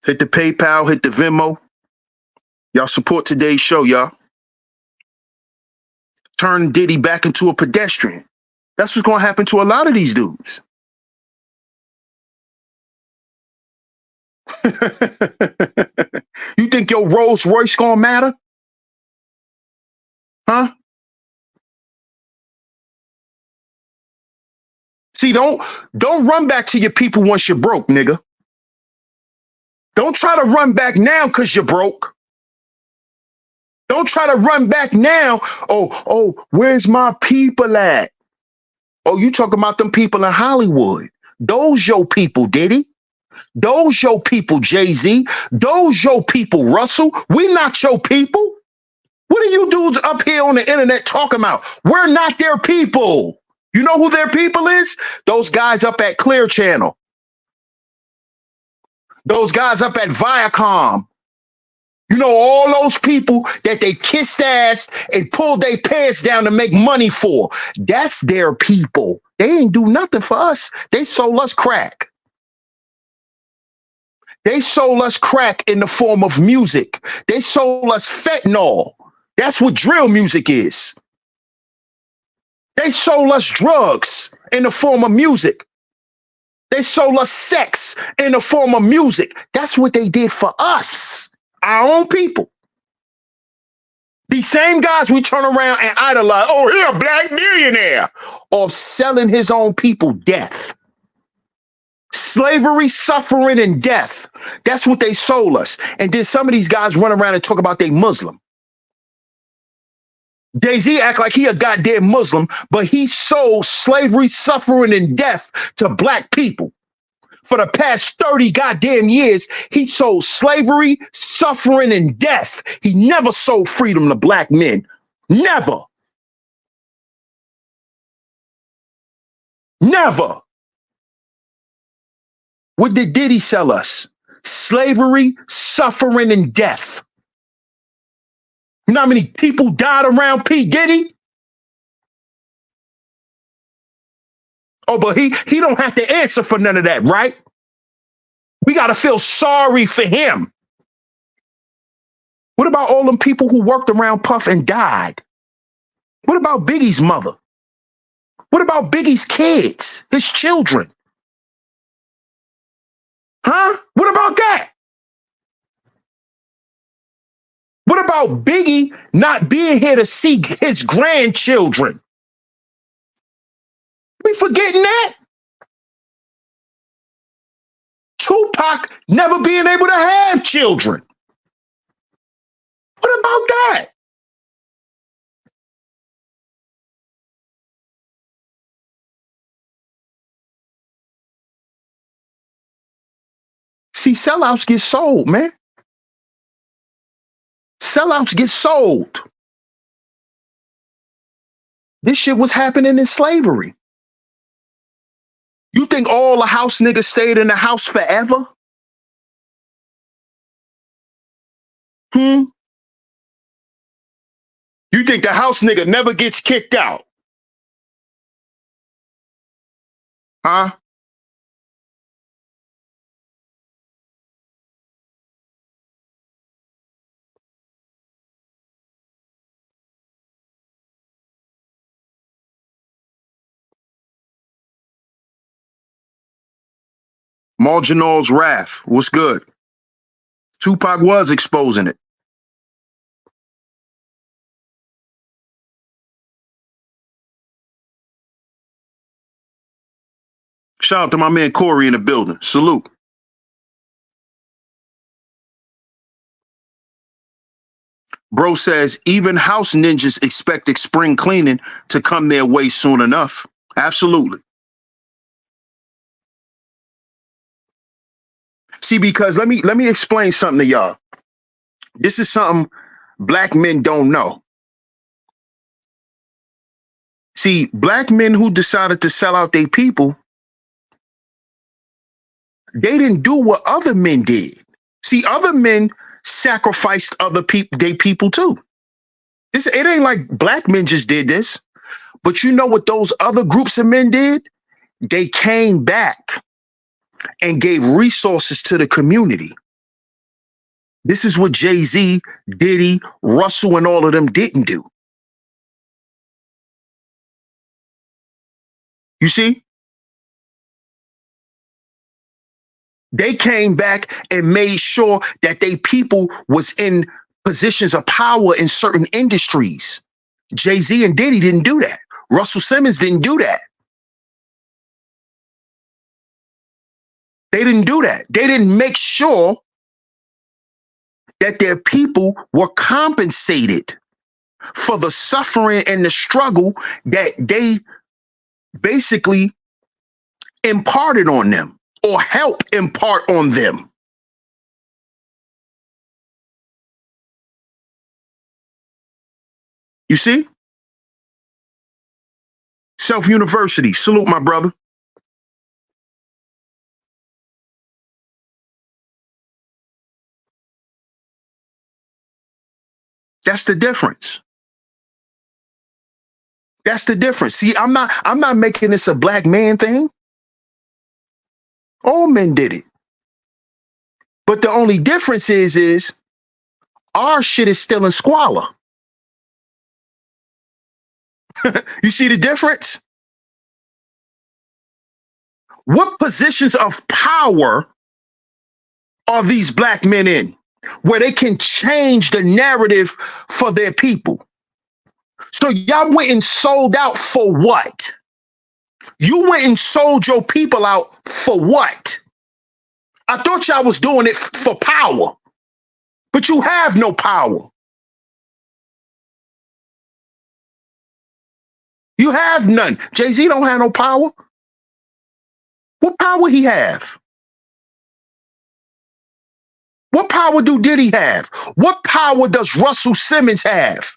Hit the PayPal, hit the Venmo. Y'all support today's show, y'all. Turn Diddy back into a pedestrian. That's what's going to happen to a lot of these dudes. You think your Rolls Royce going to matter? Huh? See, don't run back to your people once you're broke, nigga. Don't try to run back now because you're broke. Don't try to run back now. Oh, where's my people at? Oh, you talking about them people in Hollywood. Those your people, Diddy. Those your people, Jay-Z. Those your people, Russell. We not your people. What are you dudes up here on the internet talking about? We're not their people. You know who their people is? Those guys up at Clear Channel. Those guys up at Viacom. You know, all those people that they kissed ass and pulled their pants down to make money for. That's their people. They ain't do nothing for us. They sold us crack. They sold us crack in the form of music. They sold us fentanyl. That's what drill music is. They sold us drugs in the form of music. They sold us sex in the form of music. That's what they did for us, our own people. These same guys we turn around and idolize. Oh, he a black millionaire. Of selling his own people death. Slavery, suffering, and death. That's what they sold us. And then some of these guys run around and talk about they Muslim. Jay-Z act like he a goddamn Muslim, but he sold slavery, suffering, and death to black people. For the past 30 goddamn years, he sold slavery, suffering, and death. He never sold freedom to black men. Never. Never. What did Diddy sell us? Slavery, suffering, and death. You know how many people died around P. Diddy? Oh, but he don't have to answer for none of that, right? We got to feel sorry for him. What about all them people who worked around Puff and died? What about Biggie's mother? What about Biggie's kids, his children? Huh? What about that? What about Biggie not being here to see his grandchildren? We forgetting that? Tupac never being able to have children. What about that? See, sellouts get sold, man. Sellouts get sold. This shit was happening in slavery. You think all the house niggas stayed in the house forever? You think the house nigga never gets kicked out? Huh? Marginal's Wrath. What's good? Tupac was exposing it. Shout out to my man Corey in the building. Salute. Bro says even house ninjas expected spring cleaning to come their way soon enough. Absolutely. See, because let me explain something to y'all. This is something black men don't know. See, black men who decided to sell out their people, they didn't do what other men did. See, other men sacrificed other people, they people too. It ain't like black men just did this. But you know what those other groups of men did? They came back and gave resources to the community. This is what Jay-Z, Diddy, Russell, and all of them didn't do. You see? They came back and made sure that they people was in positions of power in certain industries. Jay-Z and Diddy didn't do that. Russell Simmons didn't do that. They didn't do that. They didn't make sure that their people were compensated for the suffering and the struggle that they basically imparted on them or help impart on them. You see? Self-University. Salute, my brother. That's the difference. That's the difference. See, I'm not making this a black man thing. All men did it. But the only difference is our shit is still in squalor. You see the difference? What positions of power are these black men in where they can change the narrative for their people? So y'all went and sold out for what? You went and sold your people out for what? I thought y'all was doing it for power, but you have no power. You have none. Jay-Z don't have no power. What power he have? What power do Diddy have? What power does Russell Simmons have?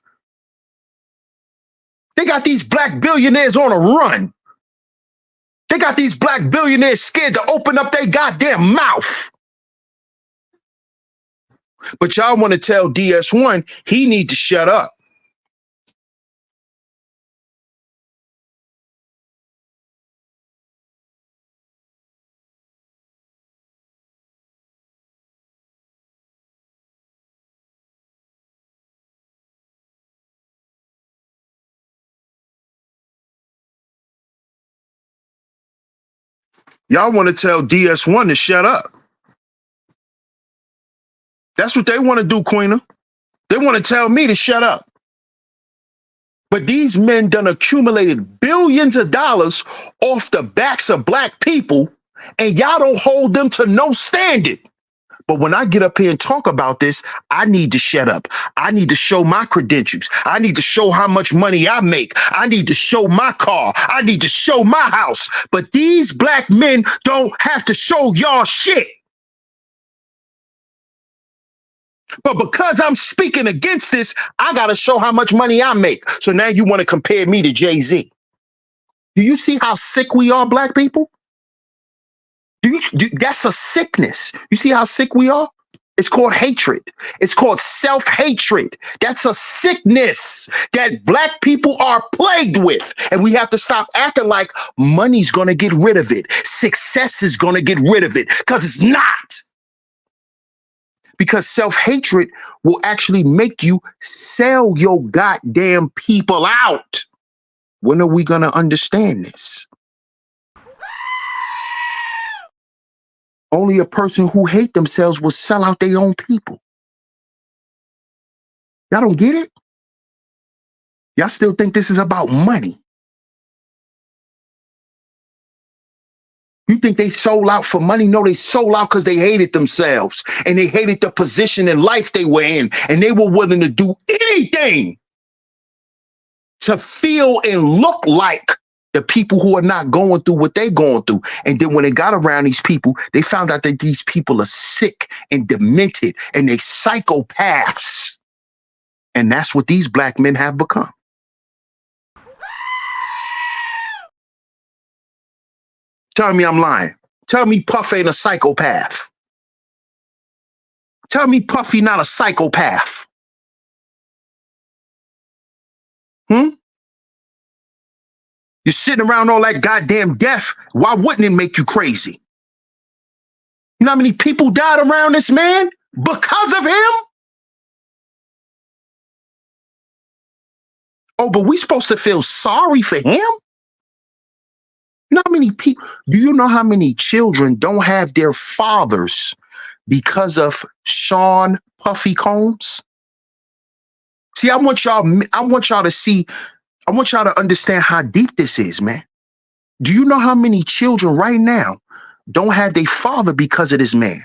They got these black billionaires on a run. They got these black billionaires scared to open up their goddamn mouth. But y'all want to tell DS1 he need to shut up. Y'all want to tell DS1 to shut up. That's what they want to do, Queena. They want to tell me to shut up. But these men done accumulated billions of dollars off the backs of black people, and y'all don't hold them to no standard. But when I get up here and talk about this, I need to shut up. I need to show my credentials. I need to show how much money I make. I need to show my car. I need to show my house. But these black men don't have to show y'all shit. But because I'm speaking against this, I got to show how much money I make. So now you want to compare me to Jay-Z. Do you see how sick we are, black people? That's a sickness. You see how sick we are? It's called hatred. It's called self-hatred. That's a sickness that black people are plagued with. And we have to stop acting like money's going to get rid of it. Success is going to get rid of it, because it's not. Because self-hatred will actually make you sell your goddamn people out. When are we going to understand this? Only a person who hate themselves will sell out their own people. Y'all don't get it? Y'all still think this is about money. You think they sold out for money? No, they sold out because they hated themselves and they hated the position in life they were in, and they were willing to do anything to feel and look like the people who are not going through what they're going through. And then when they got around these people, they found out that these people are sick and demented and they psychopaths. And that's what these black men have become. Tell me I'm lying. Tell me Puff ain't a psychopath. Tell me Puffy not a psychopath. You're sitting around all that goddamn death. Why wouldn't it make you crazy? You know how many people died around this man because of him? Oh, but we supposed to feel sorry for him? You know how many people, do you know how many children don't have their fathers because of Sean Puffy Combs? See, I want y'all to see, I want y'all to understand how deep this is, man. Do you know how many children right now don't have their father because of this man?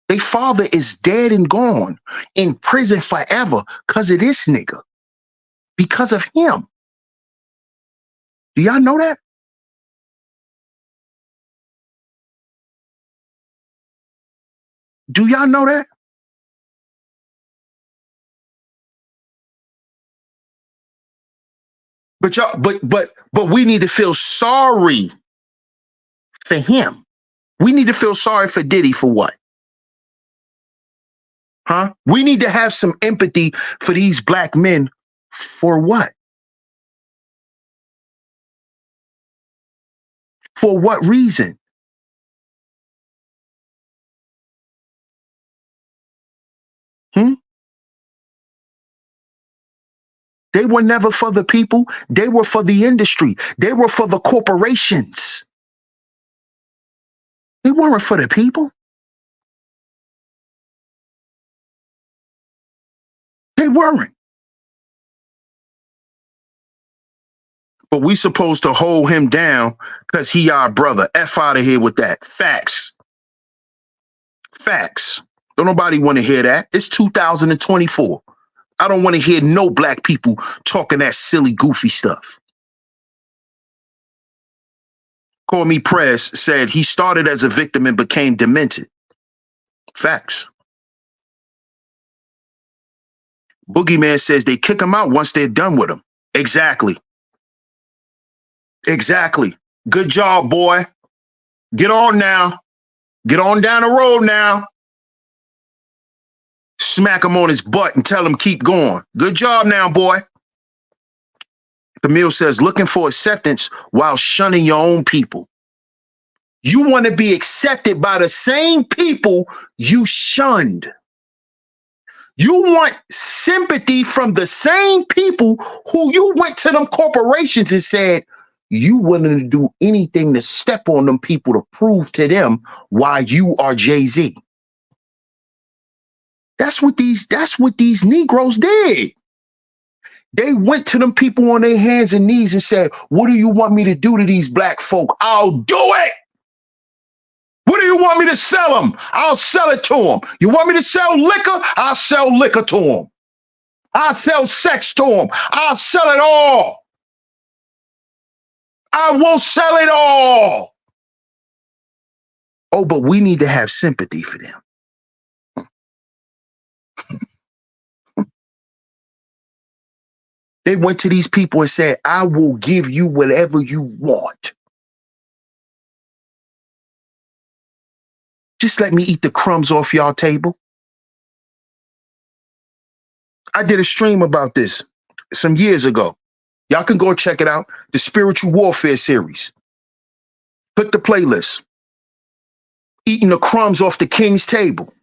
Their father is dead and gone, in prison forever because of this nigga, because of him. Do y'all know that? Do y'all know that? But y'all, but we need to feel sorry for him. We need to feel sorry for Diddy for what? Huh? We need to have some empathy for these black men for what? For what reason? They were never for the people. They were for the industry. They were for the corporations. They weren't for the people. They weren't. But we supposed to hold him down because he our brother. F out of here with that. Facts. Facts. Don't nobody want to hear that. It's 2024. I don't want to hear no black people talking that silly, goofy stuff. Call Me Press said he started as a victim and became demented. Facts. Boogeyman says they kick him out once they're done with him. Exactly. Exactly. Good job, boy. Get on now. Get on down the road now. Smack him on his butt and tell him keep going. Good job now, boy. Camille says looking for acceptance while shunning your own people. You want to be accepted by the same people you shunned. You want sympathy from the same people who you went to them corporations and said, you willing to do anything to step on them people to prove to them why you are Jay-Z. That's what these Negroes did. They went to them people on their hands and knees and said, what do you want me to do to these black folk? I'll do it. What do you want me to sell them? I'll sell it to them. You want me to sell liquor? I'll sell liquor to them. I'll sell sex to them. I'll sell it all. I will sell it all. Oh, but we need to have sympathy for them. They went to these people and said, I will give you whatever you want. Just let me eat the crumbs off y'all table. I did a stream about this some years ago. Y'all can go check it out. The Spiritual Warfare series. Put the playlist. Eating the crumbs off the king's table.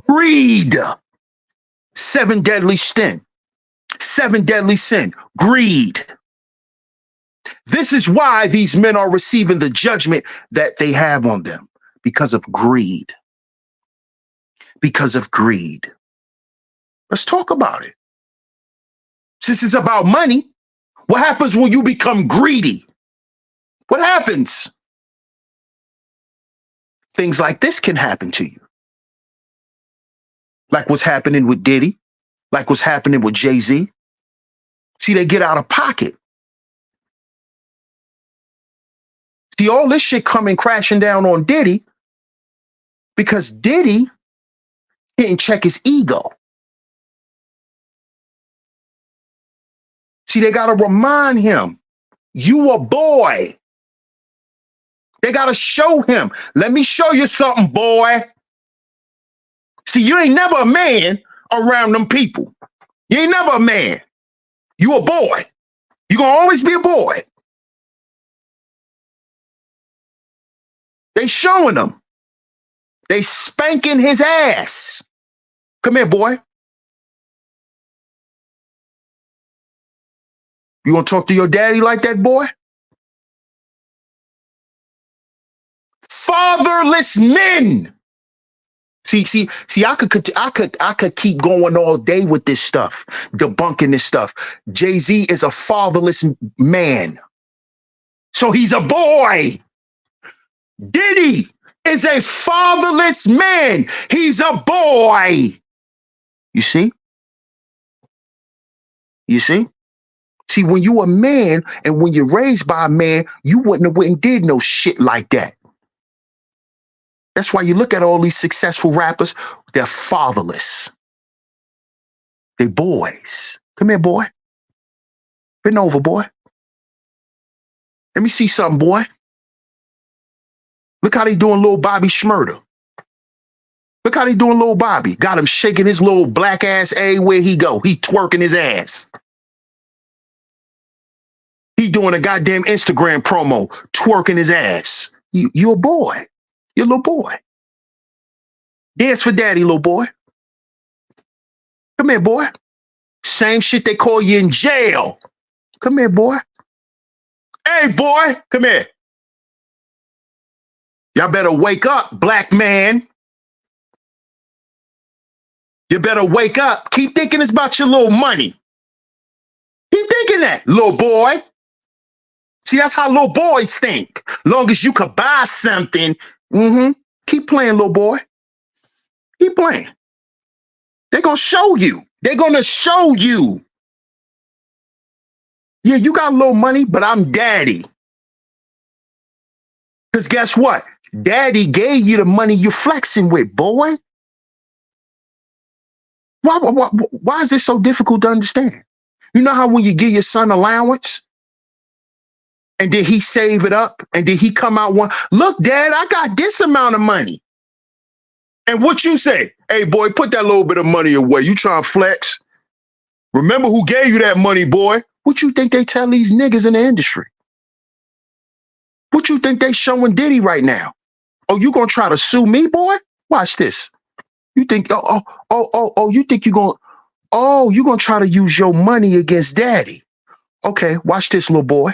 Greed. 7 deadly sin. 7 deadly sin. Greed. This is why these men are receiving the judgment that they have on them. Because of greed. Because of greed. Let's talk about it. Since it's about money, what happens when you become greedy? What happens? Things like this can happen to you. Like what's happening with Diddy, like what's happening with Jay-Z. See, they get out of pocket. See, all this shit coming crashing down on Diddy because Diddy didn't check his ego. See, they got to remind him, you a boy. They got to show him, let me show you something, boy. See, you ain't never a man around them people. You ain't never a man. You a boy. You gonna always be a boy. They showing him. They spanking his ass. Come here, boy. You gonna talk to your daddy like that, boy? Fatherless men. See, I could keep going all day with this stuff, debunking this stuff. Jay-Z is a fatherless man. So he's a boy. Diddy is a fatherless man. He's a boy. You see? You see? See, when you a man and when you're raised by a man, you wouldn't have went and did no shit like that. That's why you look at all these successful rappers, they're fatherless. They boys. Come here, boy. Bend over, boy. Let me see something, boy. Look how they doing little Bobby Shmurda. Look how they doing little Bobby. Got him shaking his little black ass everywhere he go. He twerking his ass. He doing a goddamn Instagram promo, twerking his ass. You a boy. You're a little boy. Dance for daddy, little boy. Come here, boy. Same shit they call you in jail. Come here, boy. Hey, boy, come here. Y'all better wake up, black man. You better wake up. Keep thinking it's about your little money. Keep thinking that, little boy. See, that's how little boys think. Long as you could buy something, keep playing, little boy. Keep playing. They're going to show you. They're going to show you. Yeah, you got a little money, but I'm daddy. Because guess what? Daddy gave you the money you're flexing with, boy. Why is this so difficult to understand? You know how when you give your son allowance and then he save it up and then he come out one, look, Dad, I got this amount of money. And what you say? Hey, boy, put that little bit of money away. You trying to flex? Remember who gave you that money, boy? What you think they tell these niggas in the industry? What you think they showing Diddy right now? Oh, you gonna try to sue me, boy? Watch this. You think, you think you're gonna try to use your money against daddy. Okay, watch this, little boy.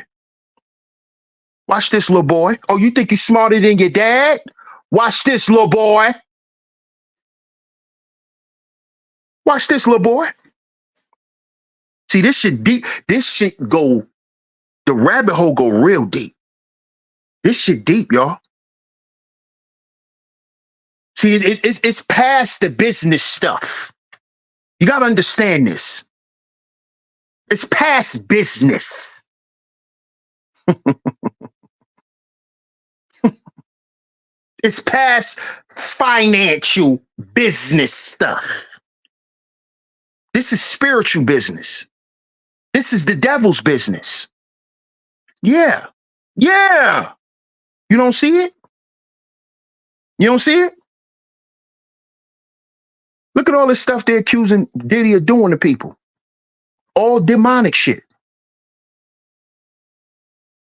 Watch this, little boy. Oh, you think you're smarter than your dad? Watch this, little boy. Watch this, little boy. See, this shit deep. This shit go, the rabbit hole go real deep. This shit deep, y'all. See, it's past the business stuff. You got to understand this. It's past business. It's past financial business stuff. This is spiritual business. This is the devil's business. Yeah. Yeah. You don't see it? You don't see it? Look at all this stuff they're accusing Diddy of doing to people. All demonic shit.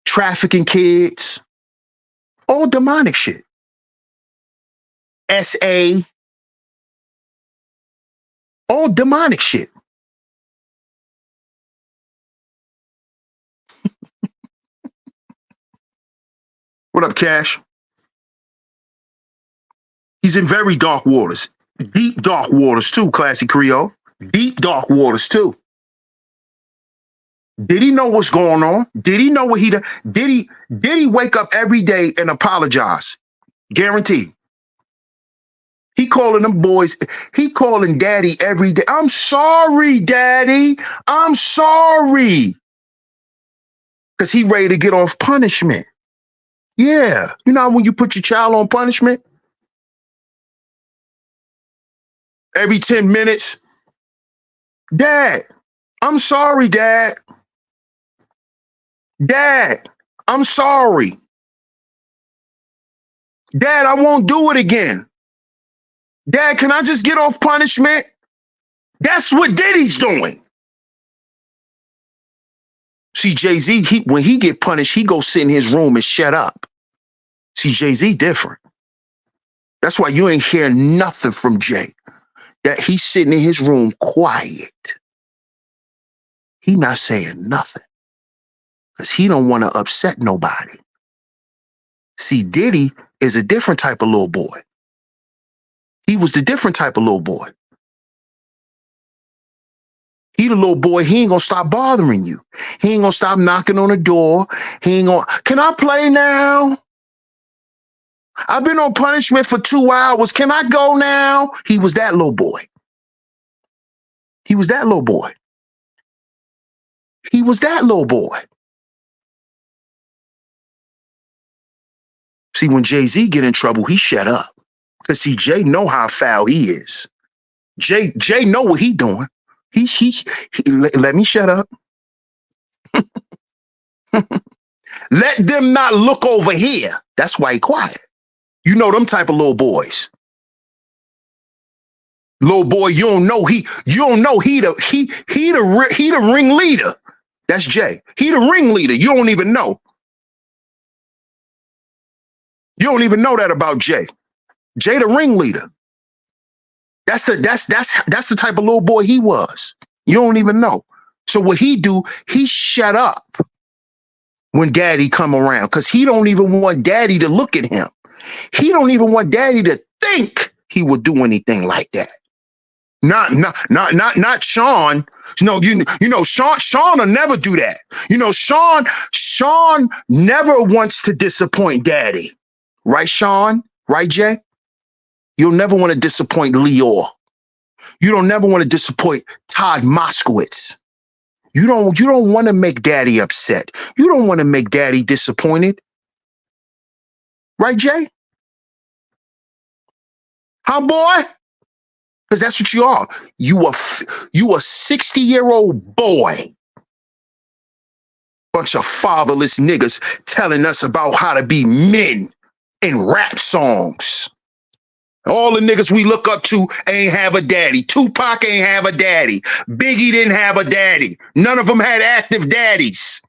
Trafficking kids. All demonic shit. SA. All demonic shit. What up, Cash? He's in very dark waters. Deep dark waters too, Classy Creole. Deep dark waters too. Did he know what's going on? Did he know what he did? Did he wake up every day and apologize? Guaranteed. He calling them boys, he calling daddy every day. I'm sorry, daddy. I'm sorry. Because he ready to get off punishment. Yeah. You know when you put your child on punishment? Every 10 minutes. Dad, I'm sorry, Dad. Dad, I'm sorry. Dad, I won't do it again. Dad, can I just get off punishment? That's what Diddy's doing. See, Jay-Z, when he get punished, he go sit in his room and shut up. See, Jay-Z different. That's why you ain't hear nothing from Jay. That he's sitting in his room quiet. He not saying nothing. Because he don't want to upset nobody. See, Diddy is a different type of little boy. He was the different type of little boy. He the little boy, he ain't gonna stop bothering you. He ain't gonna stop knocking on the door. He ain't gonna, can I play now? I've been on punishment for 2 hours. Can I go now? He was that little boy. He was that little boy. He was that little boy. See, when Jay-Z get in trouble, he shut up. Because see, Jay know how foul he is. Jay know what he doing. He let me shut up. Let them not look over here. That's why he quiet. You know them type of little boys. Little boy, you don't know he the ringleader. That's Jay. He the ringleader. You don't even know. You don't even know that about Jay. Jay the ringleader. That's the type of little boy he was. You don't even know. So what he do, he shut up when daddy come around because he don't even want daddy to look at him. He don't even want daddy to think he would do anything like that. Not Sean. You know, Sean will never do that. You know, Sean never wants to disappoint daddy. Right, Sean? Right, Jay? You'll never want to disappoint Leor. You don't never want to disappoint Todd Moskowitz. You don't want to make daddy upset. You don't want to make daddy disappointed. Right, Jay? Huh, boy? Because that's what you are. You a 60-year-old boy. Bunch of fatherless niggas telling us about how to be men in rap songs. All the niggas we look up to ain't have a daddy. Tupac ain't have a daddy. Biggie didn't have a daddy. None of them had active daddies.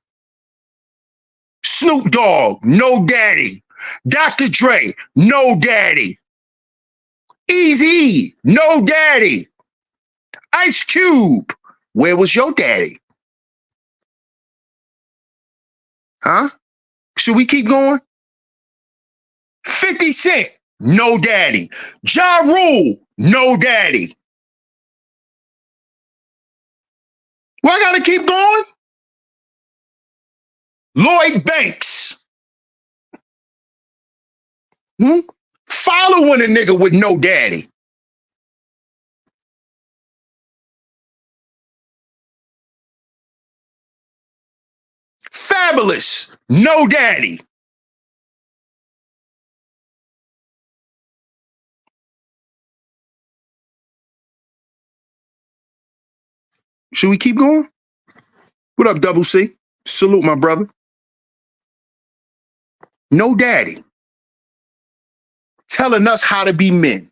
Snoop Dogg, no daddy. Dr. Dre, no daddy. Eazy, no daddy. Ice Cube, where was your daddy? Huh? Should we keep going? 50 Cent, no daddy. Ja Rule, no daddy. Well, I gotta keep going. Lloyd Banks. Following a nigga with no daddy. Fabulous, no daddy. Should we keep going? What up, Double C? Salute, my brother. No daddy. Telling us how to be men.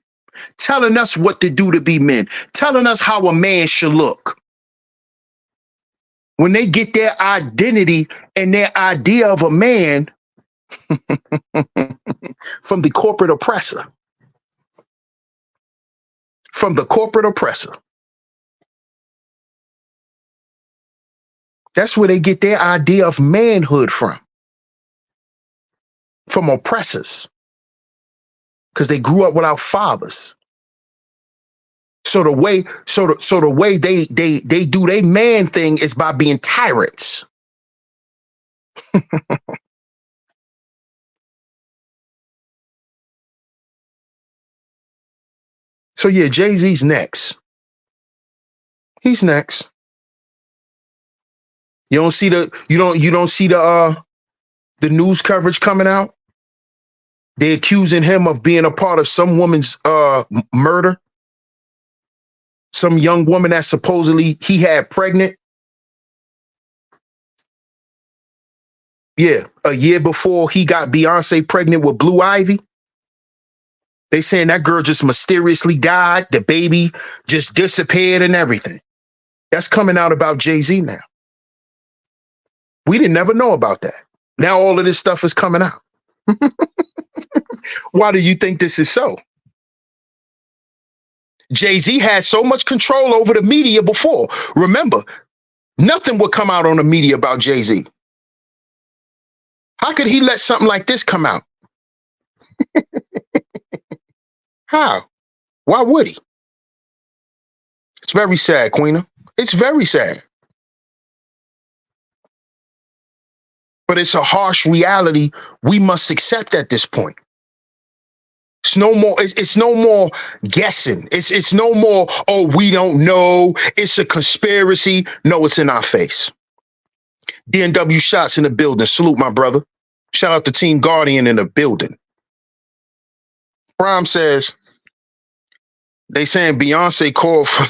Telling us what to do to be men. Telling us how a man should look. When they get their identity and their idea of a man from the corporate oppressor. From the corporate oppressor. That's where they get their idea of manhood from. From oppressors. Because they grew up without fathers. So the way they do their man thing is by being tyrants. So yeah, Jay-Z's next. He's next. You don't see the news coverage coming out? They're accusing him of being a part of some woman's murder. Some young woman that supposedly he had pregnant. Yeah, a year before he got Beyonce pregnant with Blue Ivy. They saying that girl just mysteriously died. The baby just disappeared and everything. That's coming out about Jay-Z now. We didn't never know about that. Now all of this stuff is coming out. Why do you think this is so? Jay-Z had so much control over the media before. Remember, nothing would come out on the media about Jay-Z. How could he let something like this come out? How? Why would he? It's very sad, Queena. It's very sad. But it's a harsh reality we must accept at this point. It's no more, it's no more guessing. It's no more, oh, we don't know. It's a conspiracy. No, it's in our face. D&W Shots in the building. Salute, my brother. Shout out to Team Guardian in the building. Prime says, they saying Beyonce called for...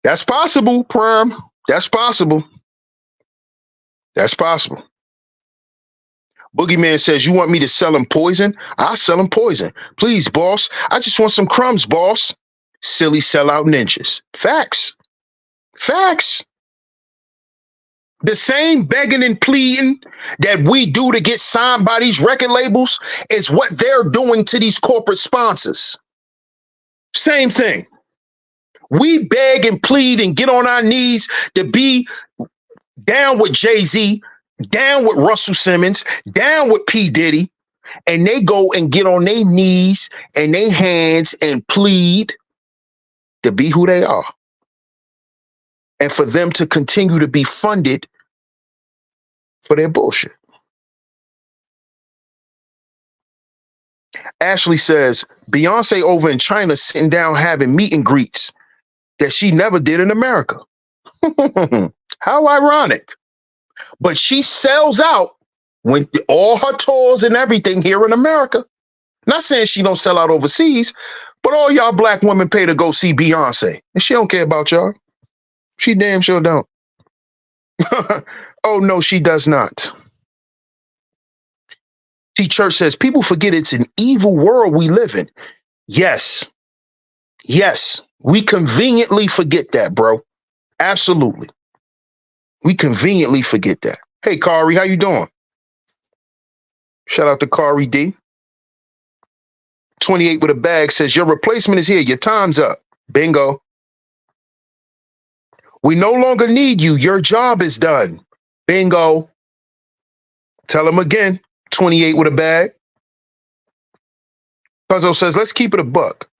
That's possible, Prime. That's possible. That's possible. Boogeyman says, you want me to sell him poison? I'll sell him poison. Please, boss. I just want some crumbs, boss. Silly sellout ninjas. Facts. Facts. The same begging and pleading that we do to get signed by these record labels is what they're doing to these corporate sponsors. Same thing. We beg and plead and get on our knees to be down with Jay-Z, down with Russell Simmons, down with P. Diddy, and they go and get on their knees and their hands and plead to be who they are. And for them to continue to be funded for their bullshit. Ashley says, Beyonce over in China sitting down having meet and greets that she never did in America. How ironic. But she sells out when all her tours and everything here in America. Not saying she don't sell out overseas, but all y'all black women pay to go see Beyonce. And she don't care about y'all. She damn sure don't. Oh, no, she does not. T. Church says, people forget it's an evil world we live in. Yes. Yes. We conveniently forget that, bro. Absolutely. We conveniently forget that. Hey, Kari, how you doing? Shout out to Kari D. 28 with a bag says, your replacement is here. Your time's up. Bingo. We no longer need you. Your job is done. Bingo. Tell him again. 28 with a bag. Puzzle says, let's keep it a buck.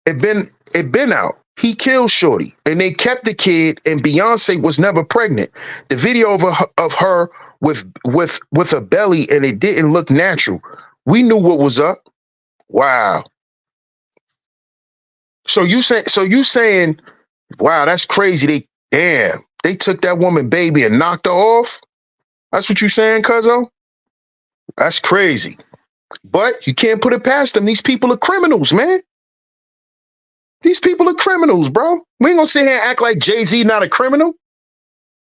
It been out. He killed Shorty, and they kept the kid, and Beyonce was never pregnant. The video of her with a belly, and it didn't look natural. We knew what was up. Wow. So you saying, wow, that's crazy. They took that woman baby and knocked her off. That's what you saying, cuzzo? That's crazy. But you can't put it past them. These people are criminals, man. These people are criminals, bro. We ain't gonna sit here and act like Jay-Z not a criminal.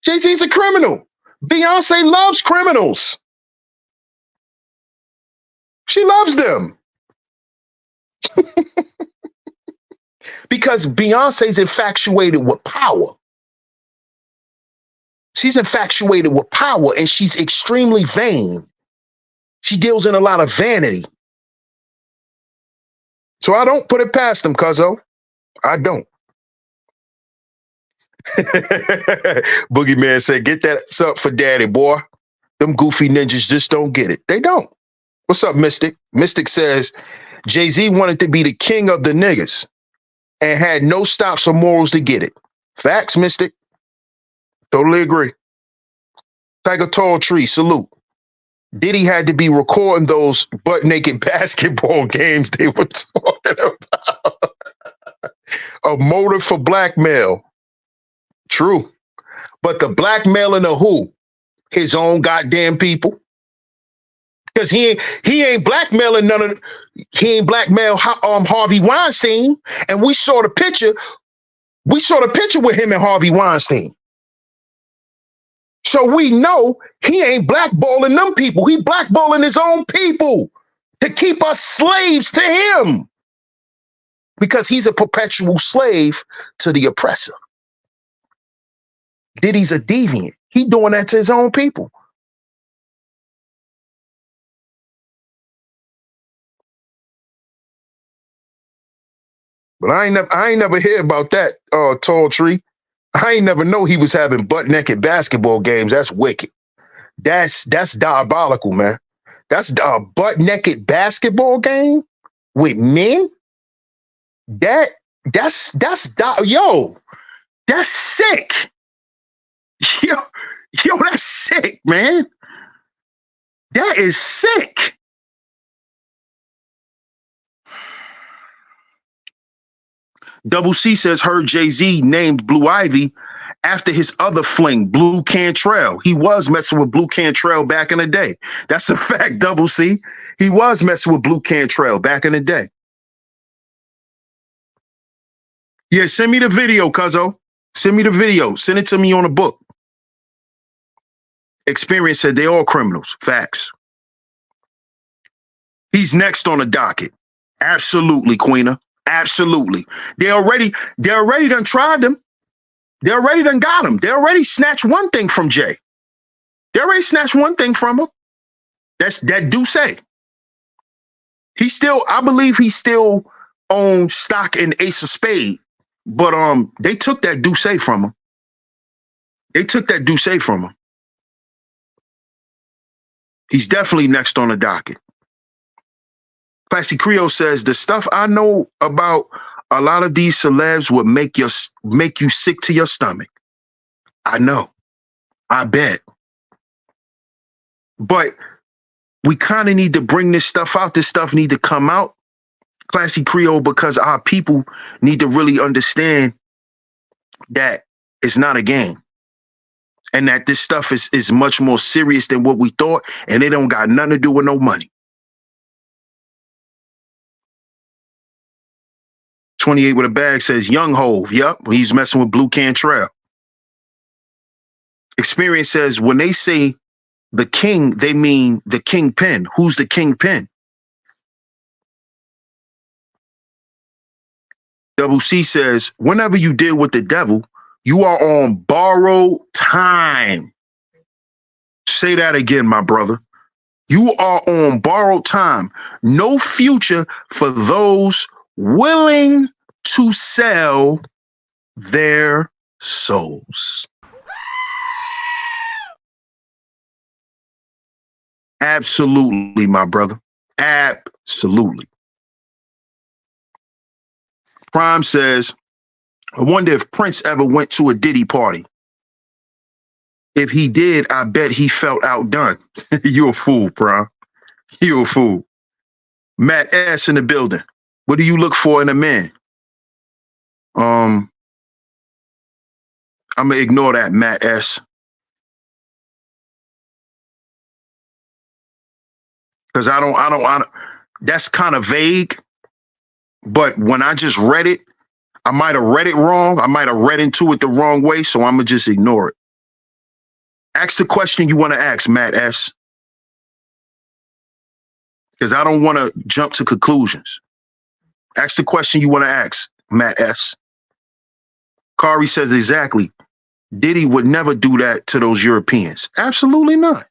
Jay-Z's a criminal. Beyonce loves criminals. She loves them. Because Beyonce's infatuated with power. She's infatuated with power and she's extremely vain. She deals in a lot of vanity. So I don't put it past them, cuzzo. I don't. Boogeyman said, get that up for daddy, boy. Them goofy ninjas just don't get it. They don't. What's up, Mystic? Mystic says, Jay-Z wanted to be the king of the niggas and had no stops or morals to get it. Facts, Mystic. Totally agree. Tiger Tall Tree, salute. Diddy had to be recording those butt-naked basketball games they were talking about. A motive for blackmail. True. But the blackmailing of who? His own goddamn people. Because he ain't blackmailing he ain't blackmail Harvey Weinstein. And we saw the picture. We saw the picture with him and Harvey Weinstein. So we know he ain't blackballing them people. He blackballing his own people to keep us slaves to him. Because he's a perpetual slave to the oppressor. Diddy's a deviant. He doing that to his own people. But I ain't never hear about that, Tall Tree. I ain't never know he was having butt-naked basketball games. That's wicked. That's diabolical, man. That's a butt-naked basketball game with men? That's sick. Yo, that's sick, man. That is sick. Double C says, heard Jay-Z named Blue Ivy after his other fling, Blue Cantrell. He was messing with Blue Cantrell back in the day. That's a fact, Double C. He was messing with Blue Cantrell back in the day. Yeah, send me the video, cuzzo. Send me the video. Send it to me on a book. Experience said they all criminals. Facts. He's next on the docket. Absolutely, Queena. Absolutely. They already done tried him. They already done got him. They already snatched one thing from Jay. They already snatched one thing from him. That's that Duce. I believe he still owns stock in Ace of Spades. But they took that Duce from him. They took that Duce from him. He's definitely next on the docket. Classy Creole says, the stuff I know about a lot of these celebs would make you sick to your stomach. I know. I bet. But we kind of need to bring this stuff out. This stuff need to come out, Classy Creole, because our people need to really understand that it's not a game. And that this stuff is much more serious than what we thought. And it don't got nothing to do with no money. 28 with a bag says Young Hove. Yep, he's messing with Blue Cantrell. Experience says when they say the king, they mean the kingpin. Who's the kingpin? Double C says whenever you deal with the devil, you are on borrowed time. Say that again, my brother. You are on borrowed time. No future for those willing to sell their souls. Absolutely, my brother. Absolutely. Prime says, I wonder if Prince ever went to a Diddy party. If he did, I bet he felt outdone. You a fool, Prime. You a fool. Matt S in the building. What do you look for in a man? I'm gonna ignore that, Matt S. Because I don't, that's kind of vague. But when I just read it, I might have read it wrong. I might have read into it the wrong way, so I'm going to just ignore it. Ask the question you want to ask, Matt S. Because I don't want to jump to conclusions. Ask the question you want to ask, Matt S. Kari says exactly. Diddy would never do that to those Europeans. Absolutely not.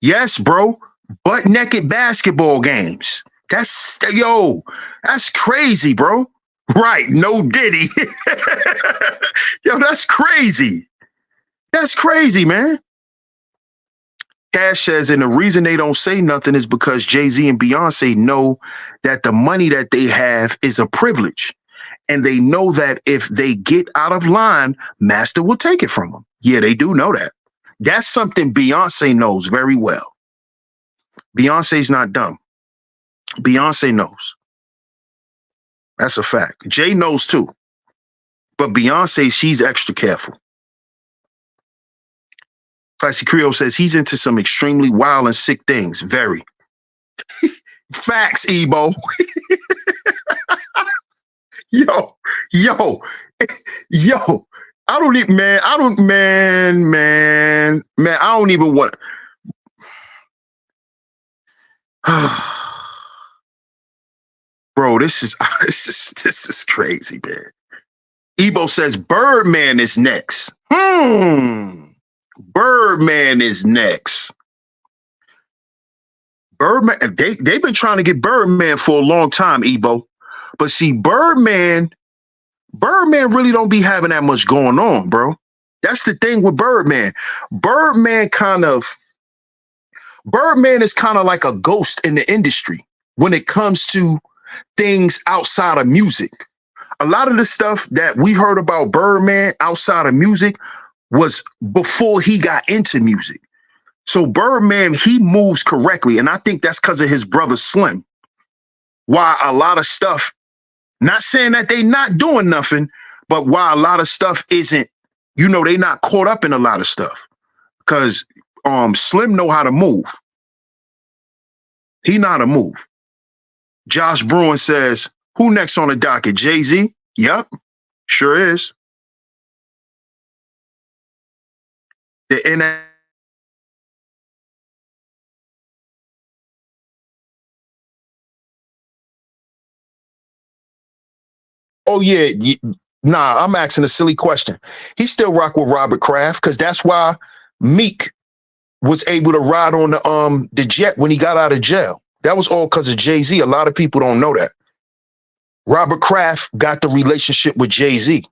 Yes, bro. Butt naked basketball games. That's crazy, bro. Right. No Diddy. Yo, that's crazy. That's crazy, man. Cash says, and the reason they don't say nothing is because Jay-Z and Beyonce know that the money that they have is a privilege. And they know that if they get out of line, Master will take it from them. Yeah, they do know that. That's something Beyonce knows very well. Beyonce's not dumb. Beyonce knows. That's a fact. Jay knows too. But Beyonce, she's extra careful. Classy Creole says he's into some extremely wild and sick things. Very. Facts, Ebo. Yo. I don't even, man. I don't even want. Bro, this is crazy, man. Ebo says Birdman is next. Birdman is next. Birdman, they've been trying to get Birdman for a long time, Ebo. But see, Birdman really don't be having that much going on, bro. That's the thing with Birdman. Birdman is kind of like a ghost in the industry when it comes to things outside of music. A lot of the stuff that we heard about Birdman outside of music was before he got into music. So Birdman, he moves correctly. And I think that's because of his brother Slim. Why a lot of stuff, not saying that they not doing nothing, but why a lot of stuff isn't, they not caught up in a lot of stuff. Because Slim know how to move. He know how to move. Josh Bruin says, who next on the docket? Jay-Z? Yep, sure is. Oh, yeah. Nah, I'm asking a silly question. He still rock with Robert Kraft because that's why Meek was able to ride on the jet when he got out of jail. That was all because of Jay-Z. A lot of people don't know that. Robert Kraft got the relationship with Jay-Z.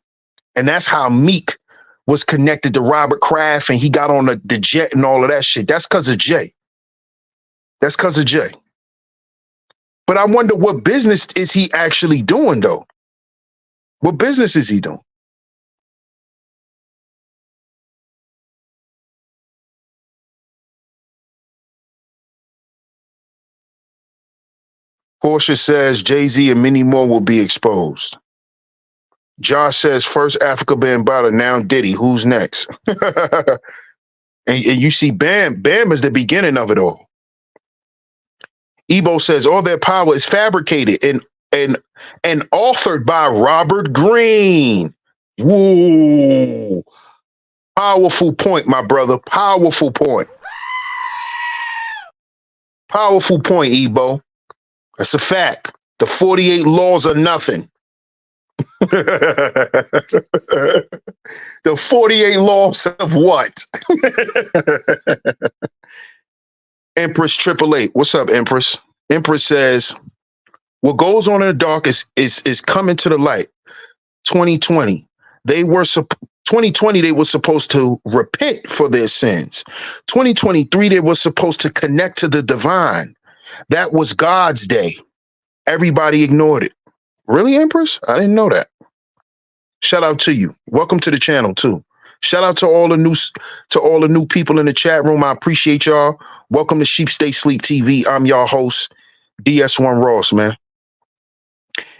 And that's how Meek was connected to Robert Kraft and he got on the jet and all of that shit. That's because of Jay. That's because of Jay. But I wonder what business is he actually doing, though? What business is he doing? Portia says Jay-Z and many more will be exposed. Josh says first Africa Bambaataa, now Diddy. Who's next? and you see Bam is the beginning of it all. Ebo says all their power is fabricated and authored by Robert Greene. Woo. Powerful point, my brother. Powerful point. Powerful point, Ebo. That's a fact. The 48 laws are nothing. The 48 laws of what? Empress 888. What's up, Empress? Empress says, what goes on in the dark is coming to the light. 2020. They were 2020, they were supposed to repent for their sins. 2023, they were supposed to connect to the divine. That was God's day. Everybody ignored it. Really, Empress? I didn't know that. Shout out to you. Welcome to the channel too. Shout out to all the new people in the chat room. I appreciate y'all. Welcome to SHEEPSTAYSLEEPTV. I'm y'all host, DS1 Ross, man.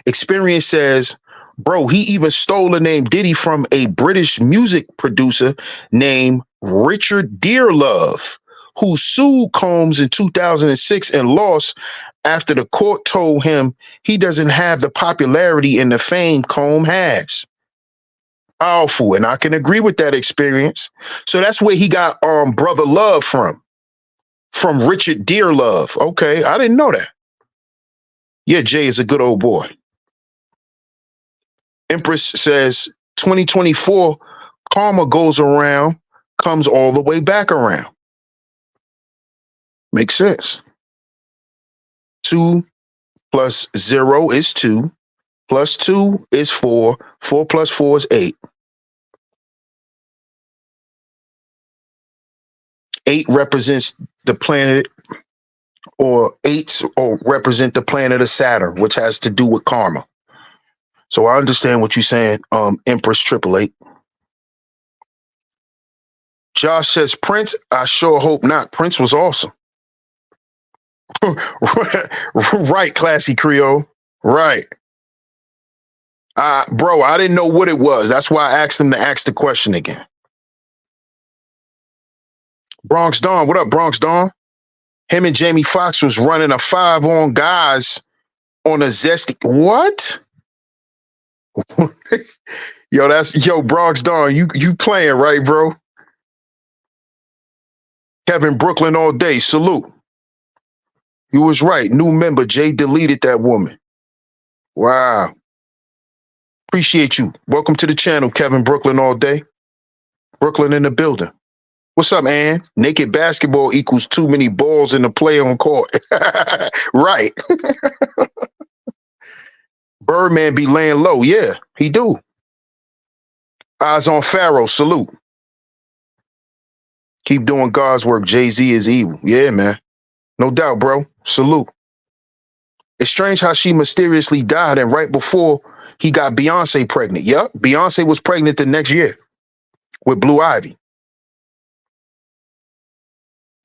Experience says, bro, he even stole the name Diddy from a British music producer named Richard Dearlove, who sued Combs in 2006 and lost after the court told him he doesn't have the popularity and the fame Combe has. Powerful, and I can agree with that experience. So that's where he got Brother Love from Richard Dearlove. Okay, I didn't know that. Yeah, Jay is a good old boy. Empress says 2024 karma goes around, comes all the way back around. Makes sense. 2 plus 0 is 2, plus 2 is 4, 4 plus 4 is 8. 8 represents the planet, or 8 or represent the planet of Saturn, which has to do with karma. So I understand what you're saying, Empress 888. Josh says, Prince, I sure hope not. Prince was awesome. Right, Classy Creole. Right. Bro, I didn't know what it was. That's why I asked him to ask the question again. Bronx Dawn, what up, Bronx Dawn? Him and Jamie Foxx was running a 5-on guys on a zesty. What? Yo, Bronx Dawn, you playing, right, bro? Kevin Brooklyn all day. Salute. You was right. New member, Jay deleted that woman. Wow. Appreciate you. Welcome to the channel, Kevin Brooklyn all day. Brooklyn in the building. What's up, Ann? Naked basketball equals too many balls in the play on court. Right. Birdman be laying low. Yeah, he do. Eyes on Pharaoh. Salute. Keep doing God's work. Jay-Z is evil. Yeah, man. No doubt, bro. Salute. It's strange how she mysteriously died, and right before he got Beyonce pregnant. Yep, Beyonce was pregnant the next year with Blue Ivy.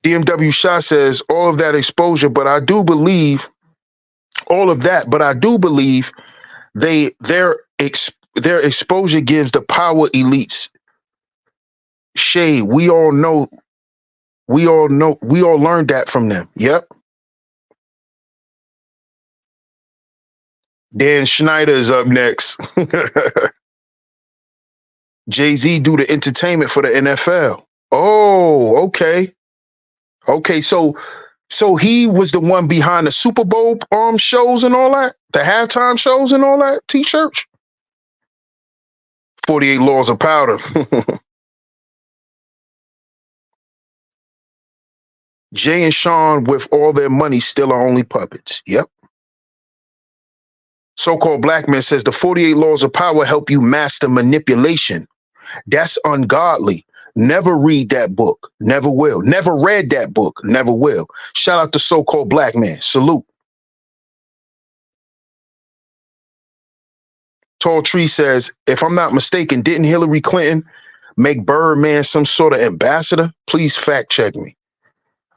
DMW Shah says all of that exposure, but I do believe all of that, but I do believe their exposure gives the power elites shade. We all learned that from them. Yep. Dan Schneider is up next. Jay-Z do the entertainment for the NFL. Oh, okay. Okay, so he was the one behind the Super Bowl shows and all that, the halftime shows and all that, T-Church. 48 Laws of Powder. Jay and Sean, with all their money, still are only puppets. Yep. So-called black man says the 48 Laws of Power help you master manipulation. That's ungodly. Never read that book. Never will. Never read that book. Never will. Shout out to so-called black man. Salute. Tall Tree says, if I'm not mistaken, didn't Hillary Clinton make Birdman some sort of ambassador? Please fact check me.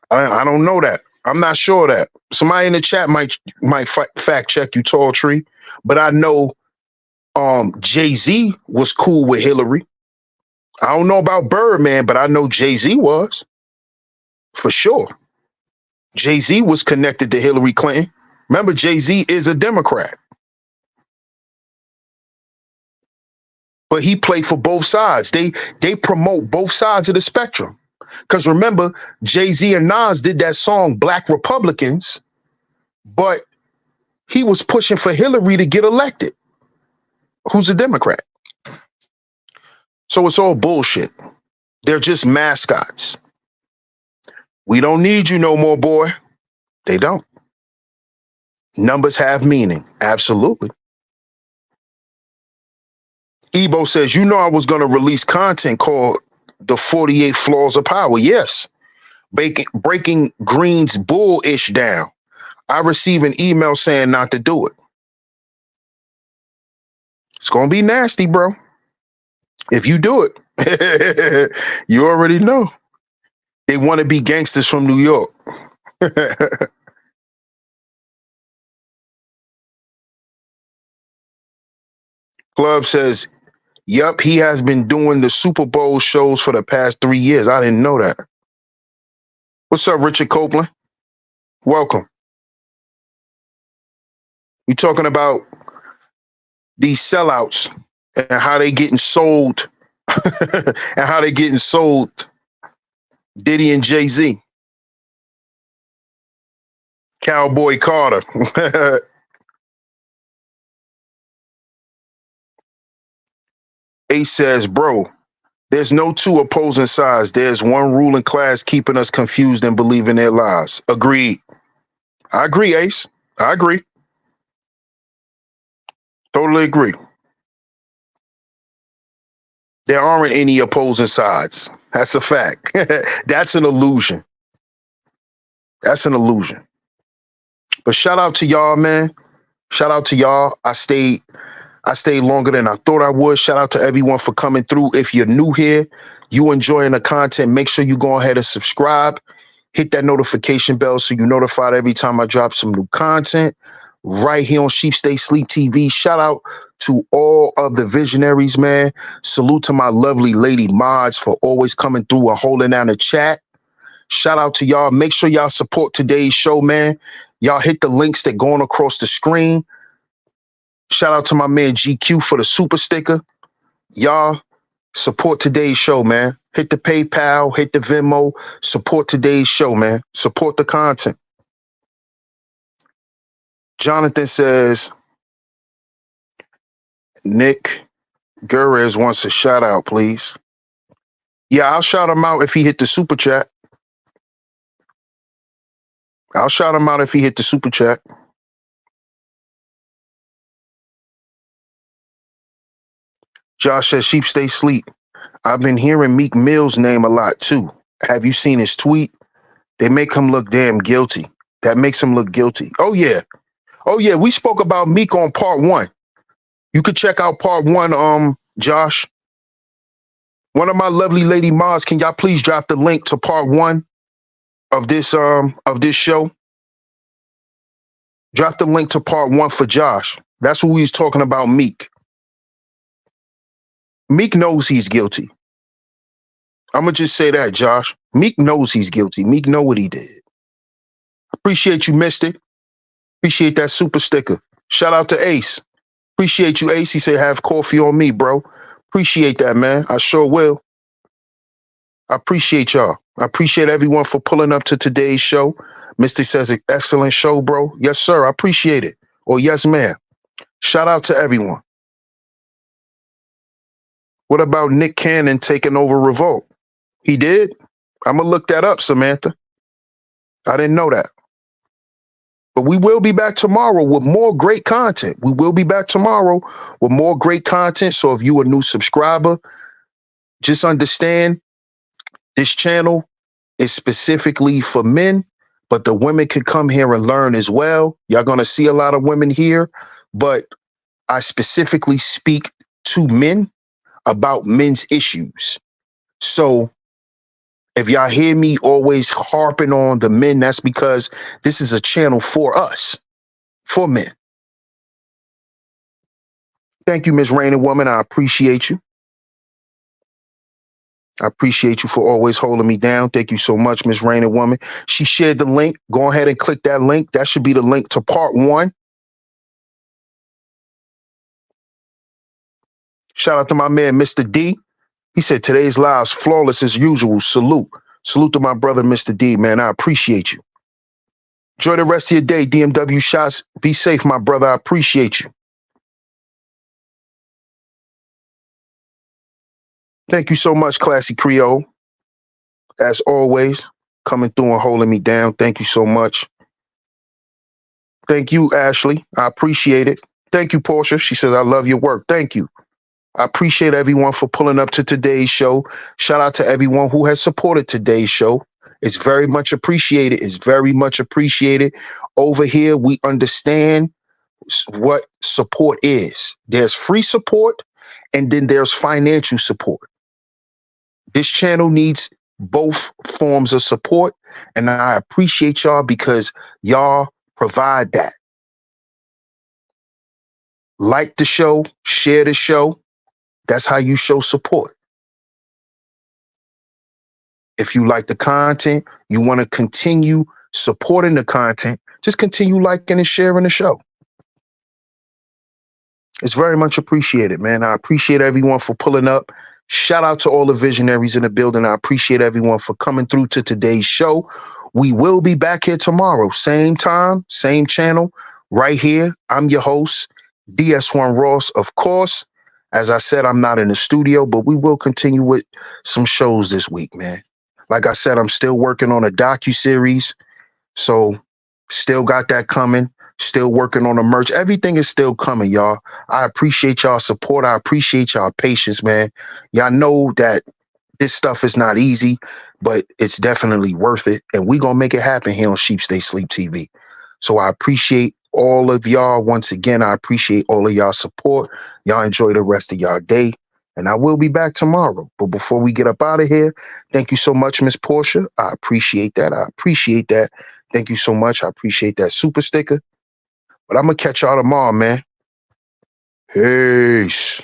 I don't know that. I'm not sure of that. Somebody in the chat might fact check you, Tall Tree. But I know Jay-Z was cool with Hillary. I don't know about Birdman, but I know Jay-Z was. For sure. Jay-Z was connected to Hillary Clinton. Remember, Jay-Z is a Democrat. But he played for both sides. They promote both sides of the spectrum. Because remember, Jay-Z and Nas did that song, Black Republicans, but he was pushing for Hillary to get elected, who's a Democrat. So it's all bullshit. They're just mascots. We don't need you no more, boy. They don't. Numbers have meaning. Absolutely. Ebo says, you know I was going to release content called The 48 Flaws of Power. Yes. Breaking Green's bullish down. I received an email saying not to do it. It's going to be nasty, bro. If you do it, you already know. They want to be gangsters from New York. Club says, yep, he has been doing the Super Bowl shows for the past 3 years. I didn't know that. What's up, Richard Copeland? Welcome. We talking about these sellouts and how they getting sold and how they getting sold. Diddy and Jay-Z. Cowboy Carter. Ace says, bro, there's no two opposing sides. There's one ruling class keeping us confused and believing their lies. Agreed. I agree, Ace. I agree. Totally agree. There aren't any opposing sides. That's a fact. That's an illusion. That's an illusion. But shout out to y'all, man. Shout out to y'all. I stayed longer than I thought I would. Shout out to everyone for coming through. If you're new here, you enjoying the content, make sure you go ahead and subscribe. Hit that notification bell so you're notified every time I drop some new content right here on Sheep Stay Sleep TV. Shout out to all of the visionaries, man. Salute to my lovely lady mods for always coming through and holding down the chat. Shout out to y'all. Make sure y'all support today's show, man. Y'all hit the links that going across the screen. Shout out to my man GQ for the super sticker. Y'all support today's show, man. Hit the PayPal, hit the Venmo. Support today's show, man. Support the content. Jonathan says, Nick Gurez wants a shout out, please. Yeah, I'll shout him out if he hit the super chat. I'll shout him out if he hit the super chat. Josh says, Sheep Stay Sleep. I've been hearing Meek Mill's name a lot too. Have you seen his tweet? They make him look damn guilty. That makes him look guilty. Oh, yeah. Oh, yeah. We spoke about Meek on part 1. You could check out part 1, Josh. One of my lovely lady mods, can y'all please drop the link to part 1 of this show? Drop the link to part 1 for Josh. That's what we was talking about, Meek. Meek knows he's guilty. I'm going to just say that, Josh. Meek knows he's guilty. Meek know what he did. Appreciate you, Mystic. Appreciate that super sticker. Shout out to Ace. Appreciate you, Ace. He said, have coffee on me, bro. Appreciate that, man. I sure will. I appreciate y'all. I appreciate everyone for pulling up to today's show. Mystic says, excellent show, bro. Yes, sir. I appreciate it. Or yes, ma'am. Shout out to everyone. What about Nick Cannon taking over Revolt? He did? I'm going to look that up, Samantha. I didn't know that. But we will be back tomorrow with more great content. We will be back tomorrow with more great content. So if you a new subscriber, just understand this channel is specifically for men, but the women can come here and learn as well. Y'all going to see a lot of women here, but I specifically speak to men about men's issues. So if y'all hear me always harping on the men, that's because this is a channel for us, for men. Thank you, Miss Rainy Woman. I appreciate you. I appreciate you for always holding me down. Thank you so much, Miss Rainy Woman. She shared the link. Go ahead and click that link. That should be the link to part 1. Shout out to my man, Mr. D. He said, today's live's flawless as usual. Salute. Salute to my brother, Mr. D, man. I appreciate you. Enjoy the rest of your day, DMW Shots. Be safe, my brother. I appreciate you. Thank you so much, Classy Creole. As always, coming through and holding me down. Thank you so much. Thank you, Ashley. I appreciate it. Thank you, Portia. She says, I love your work. Thank you. I appreciate everyone for pulling up to today's show. Shout out to everyone who has supported today's show. It's very much appreciated. It's very much appreciated. Over here, we understand what support is. There's free support, and then there's financial support. This channel needs both forms of support, and I appreciate y'all because y'all provide that. Like the show, share the show. That's how you show support. If you like the content, you want to continue supporting the content, just continue liking and sharing the show. It's very much appreciated, man. I appreciate everyone for pulling up. Shout out to all the visionaries in the building. I appreciate everyone for coming through to today's show. We will be back here tomorrow, same time, same channel, right here. I'm your host, DS1 Ross. Of course, as I said, I'm not in the studio, but we will continue with some shows this week, man. Like I said, I'm still working on a docuseries, so still got that coming. Still working on the merch. Everything is still coming, y'all. I appreciate y'all support. I appreciate y'all patience, man. Y'all know that this stuff is not easy, but it's definitely worth it. And we gonna make it happen here on Sheep Stay Sleep TV. So I appreciate all of y'all. Once again, I appreciate all of y'all support. Y'all enjoy the rest of y'all day. And I will be back tomorrow. But before we get up out of here, thank you so much, Miss Portia. I appreciate that. I appreciate that. Thank you so much. I appreciate that super sticker. But I'm going to catch y'all tomorrow, man. Peace.